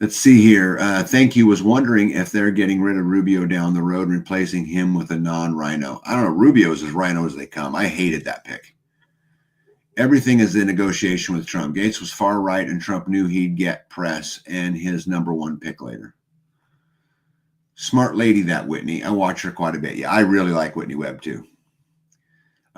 Let's see here. Thank you. Was wondering if they're getting rid of Rubio down the road and replacing him with a non-rhino. I don't know. Rubio is as rhino as they come. I hated that pick. Everything is in negotiation with Trump. Gates was far right, and Trump knew he'd get press and his number one pick later. Smart lady, that Whitney. I watch her quite a bit. Yeah, I really like Whitney Webb too.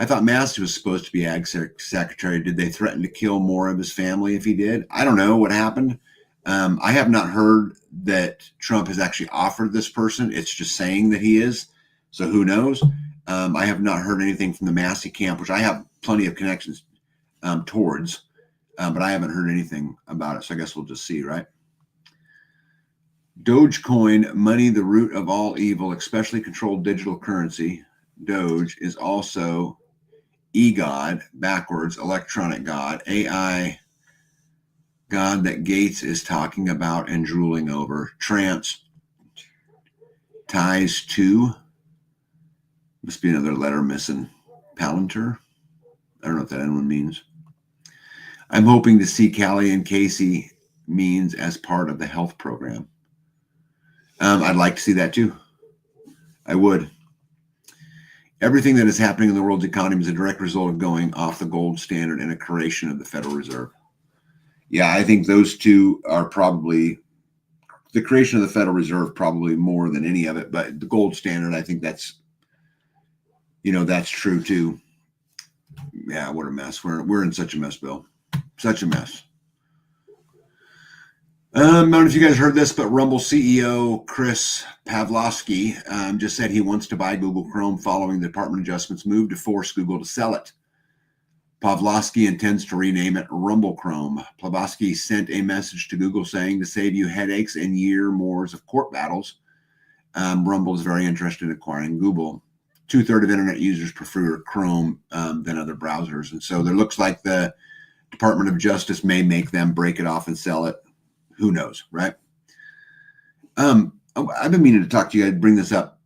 I thought Massey was supposed to be ag secretary. Did they threaten to kill more of his family if he did? I don't know what happened. I have not heard that Trump has actually offered this person. It's just saying that he is. So who knows? I have not heard anything from the Massey camp, which I have plenty of connections towards, but I haven't heard anything about it. So I guess we'll just see, right? Dogecoin, money, the root of all evil, especially controlled digital currency. Doge is also e-God, backwards, electronic God, AI God that Gates is talking about and drooling over. Trance, ties to, must be another letter missing. Palantir? I don't know what that one means. I'm hoping to see Callie and Casey means as part of the health program. I'd like to see that too. I would. Everything that is happening in the world's economy is a direct result of going off the gold standard and a creation of the Federal Reserve. Yeah, I think those two are probably the creation of the Federal Reserve, probably more than any of it. But the gold standard, I think that's true too. Yeah, what a mess. We're in such a mess, Bill. Such a mess. I don't know if you guys heard this, but Rumble CEO Chris Pavlovski just said he wants to buy Google Chrome following the Department of Justice's move to force Google to sell it. Pavlovski intends to rename it Rumble Chrome. Pavlovski sent a message to Google saying, to save you headaches and more of court battles, Rumble is very interested in acquiring Google. 2/3 of internet users prefer Chrome than other browsers. And so there looks like the Department of Justice may make them break it off and sell it. Who knows, right? I've been meaning to talk to you. I'd bring this up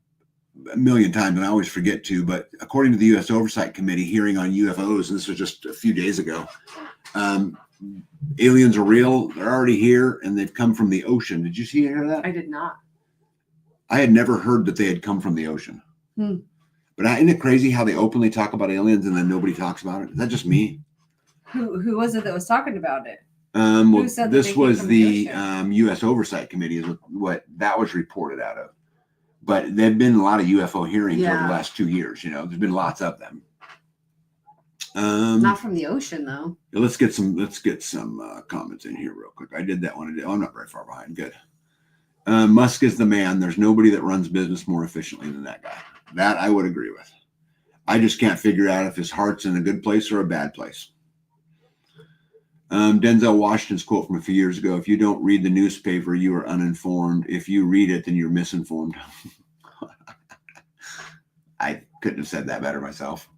a million times, and I always forget to. But according to the U.S. Oversight Committee hearing on UFOs, and this was just a few days ago, aliens are real. They're already here, and they've come from the ocean. Did you hear that? I did not. I had never heard that they had come from the ocean. But isn't it crazy how they openly talk about aliens and then nobody talks about it? Is that just me? Who was it that was talking about it? Well, this was the U.S. Oversight Committee is what that was reported out of. But there've been a lot of UFO hearings over the last 2 years. There's been lots of them. Not from the ocean, though. Let's get some comments in here real quick. I did that one. I'm not very far behind. Good. Musk is the man. There's nobody that runs business more efficiently than that guy. That I would agree with. I just can't figure out if his heart's in a good place or a bad place. Denzel Washington's quote from a few years ago: if you don't read the newspaper, you are uninformed. If you read it, then you're misinformed. I couldn't have said that better myself.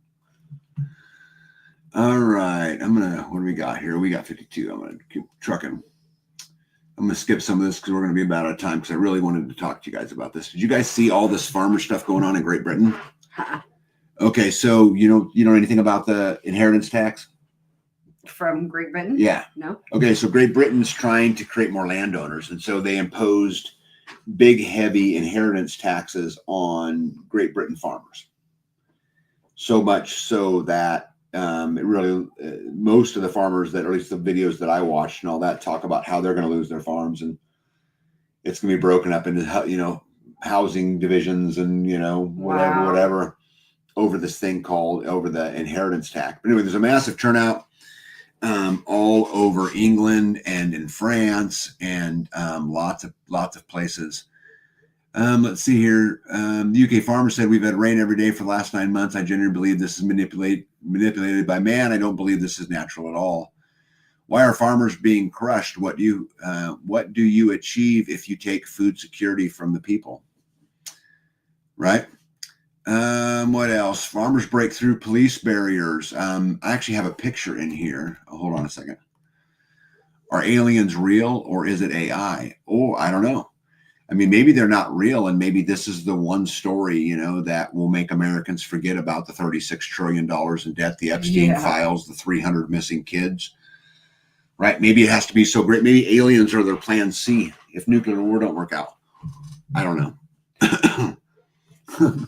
All right. What do we got here? We got 52. I'm going to keep trucking. I'm going to skip some of this because we're going to be about out of time because I really wanted to talk to you guys about this. Did you guys see all this farmer stuff going on in Great Britain? Okay. So, you know anything about the inheritance tax? From Great Britain? Yeah. No. Okay, so Great Britain's trying to create more landowners, and so they imposed big, heavy inheritance taxes on Great Britain farmers. So much so that it really, most of the farmers that, or at least the videos that I watched and all that, talk about how they're going to lose their farms, and it's going to be broken up into housing divisions and whatever over this thing over the inheritance tax. But anyway, there's a massive turnout. All over England and in France and lots of places. Let's see here. The UK farmer said, we've had rain every day for the last 9 months. I genuinely believe this is manipulated by man. I don't believe this is natural at all. Why are farmers being crushed? What do you achieve if you take food security from the people? Right? What else? Farmers break through police barriers. I actually have a picture in here. Hold on a second. Are aliens real or is it AI? Oh, I don't know. I mean, maybe they're not real, and maybe this is the one story, that will make Americans forget about the $36 trillion in debt, the Epstein files, the 300 missing kids. Right? Maybe it has to be so great. Maybe aliens are their plan C if nuclear war don't work out. I don't know.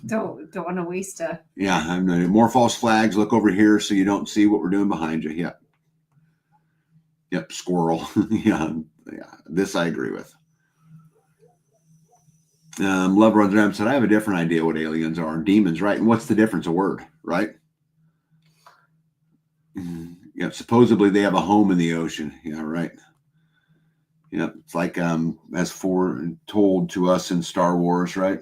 Don't want to waste a. Yeah, I'm not. More false flags. Look over here so you don't see what we're doing behind you. Yep. Squirrel. yeah. This I agree with. Love Runs Around said, I have a different idea what aliens are and demons, right? And what's the difference? A word, right? Yeah, supposedly they have a home in the ocean. Yeah, right. Yeah, it's like as told to us in Star Wars, right?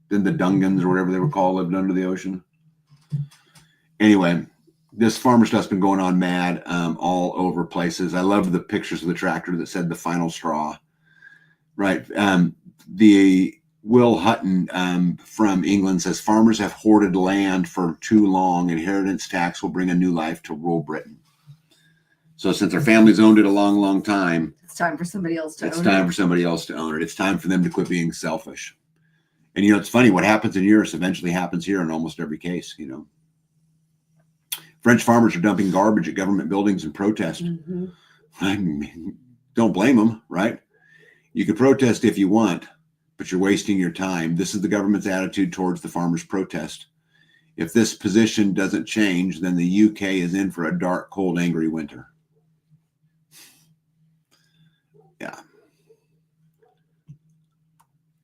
Then the Dungans or whatever they were called lived under the ocean. Anyway, this farmer stuff's been going on mad all over places. I love the pictures of the tractor that said the final straw. Right. The Will Hutton from England says farmers have hoarded land for too long. Inheritance tax will bring a new life to rural Britain. So since their families owned it a long, long time, it's time for somebody else to own it. It's time for somebody else to own it. It's time for them to quit being selfish. And, you know, it's funny, what happens in Europe eventually happens here in almost every case, you know. French farmers are dumping garbage at government buildings in protest. Mm-hmm. I mean, don't blame them, right? You can protest if you want, but you're wasting your time. This is the government's attitude towards the farmers' protest. If this position doesn't change, then the UK is in for a dark, cold, angry winter. Yeah.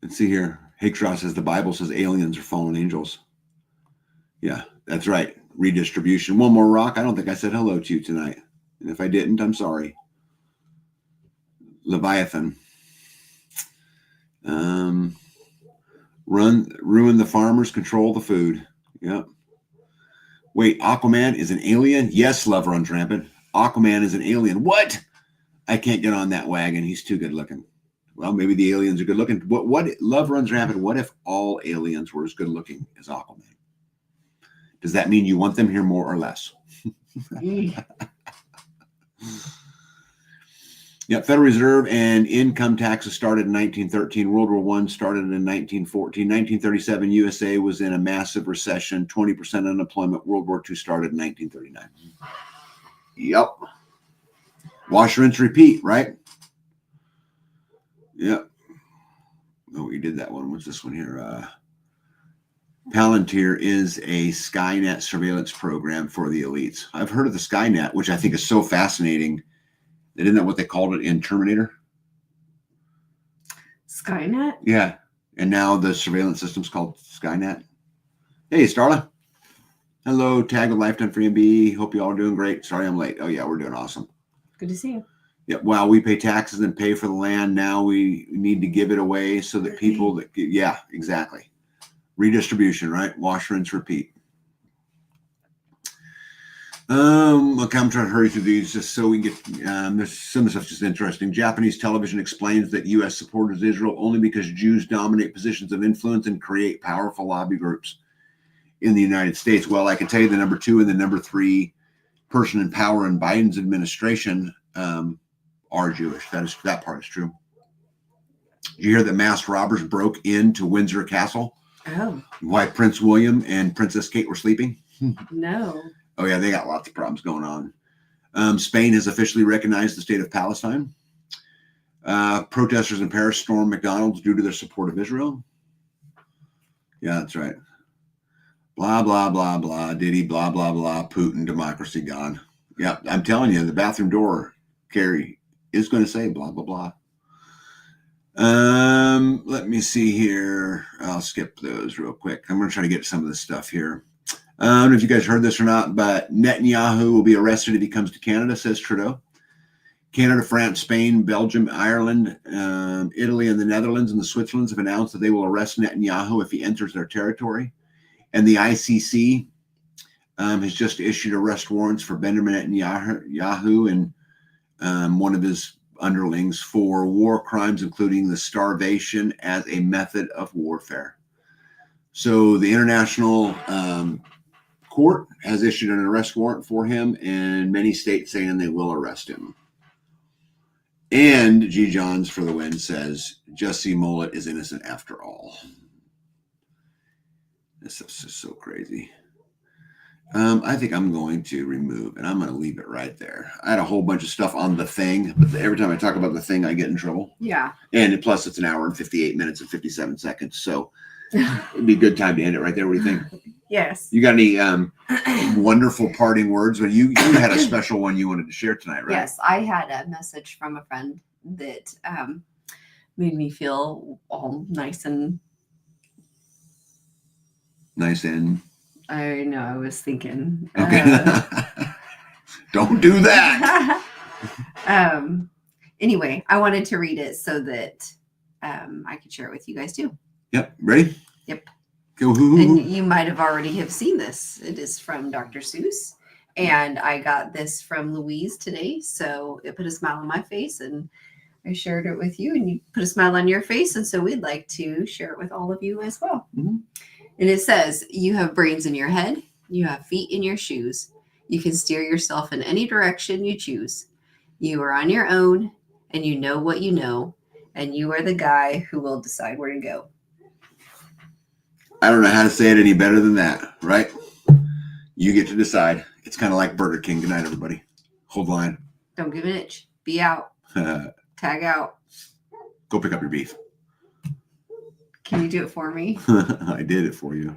Let's see here. Hickshaw says the Bible says aliens are fallen angels. Yeah, that's right. Redistribution. One more rock. I don't think I said hello to you tonight. And if I didn't, I'm sorry. Leviathan. Ruin the farmers, control the food. Yep. Wait, Aquaman is an alien? Yes, Love Runs Rampant. Aquaman is an alien. What? I can't get on that wagon. He's too good looking. Well, maybe the aliens are good looking. What Love Runs Rampant? What if all aliens were as good looking as Aquaman? Does that mean you want them here more or less? Yeah, Federal Reserve and income taxes started in 1913. World War I started in 1914. 1937, USA was in a massive recession, 20% unemployment. World War II started in 1939. Yep. Wash, rinse, repeat, right? Yep. Oh, we did that one. What's this one here? Palantir is a Skynet surveillance program for the elites. I've heard of the Skynet, which I think is so fascinating. Isn't that what they called it in Terminator? Skynet? Yeah. And now the surveillance system's called Skynet. Hey, Starla. Hello, tag with Lifetime Free MB. Hope you all are doing great. Sorry I'm late. Oh, yeah, we're doing awesome. Good to see you. Yeah, well, we pay taxes and pay for the land. Now we need to give it away so that people that, yeah, exactly. Redistribution, right? Wash, rinse, repeat. Look, I'm trying to hurry through these just so we can get, there's some of the stuff just interesting. Japanese television explains that U.S. supporters Israel only because Jews dominate positions of influence and create powerful lobby groups in the United States. Well, I can tell you the number 2 and the number 3 person in power in Biden's administration are Jewish. That part is true. You hear that masked robbers broke into Windsor Castle? Oh. Why Prince William and Princess Kate were sleeping? No. Oh, yeah, they got lots of problems going on. Spain has officially recognized the state of Palestine. Protesters in Paris stormed McDonald's due to their support of Israel. Yeah, that's right. Blah, blah, blah, blah. Diddy, blah, blah, blah. Putin, democracy gone. Yeah, I'm telling you, the bathroom door, Carrie, is going to say blah, blah, blah. Let me see here. I'll skip those real quick. I'm going to try to get some of this stuff here. I don't know if you guys heard this or not, but Netanyahu will be arrested if he comes to Canada, says Trudeau. Canada, France, Spain, Belgium, Ireland, Italy, and the Netherlands and the Switzerland have announced that they will arrest Netanyahu if he enters their territory. And the ICC has just issued arrest warrants for Benjamin Netanyahu and one of his underlings for war crimes, including the starvation as a method of warfare. So the International Court has issued an arrest warrant for him, and many states saying they will arrest him. And G. Johns for the win says Jussie Smollett is innocent after all. This is just so crazy. I think I'm going to remove, and I'm going to leave it right there. I had a whole bunch of stuff on the thing, but every time I talk about the thing, I get in trouble. Yeah. And plus, it's an hour and 58 minutes and 57 seconds. So it'd be a good time to end it right there. What do you think? Yes. You got any wonderful parting words? But you had a special one you wanted to share tonight, right? Yes, I had a message from a friend that made me feel all nice and. I know. I was thinking. Okay. Don't do that. Anyway, I wanted to read it so that I could share it with you guys too. Yep. Ready? Yep. Go. And you might have already have seen this. It is from Dr. Seuss. And I got this from Louise today. So it put a smile on my face and I shared it with you and you put a smile on your face. And so we'd like to share it with all of you as well. Mm-hmm. And it says, you have brains in your head. You have feet in your shoes. You can steer yourself in any direction you choose. You are on your own and you know what you know. And you are the guy who will decide where to go. I don't know how to say it any better than that, right? You get to decide. It's kind of like Burger King. Good night, everybody. Hold line. Don't give an itch. Be out. Tag out. Go pick up your beef. Can you do it for me? I did it for you.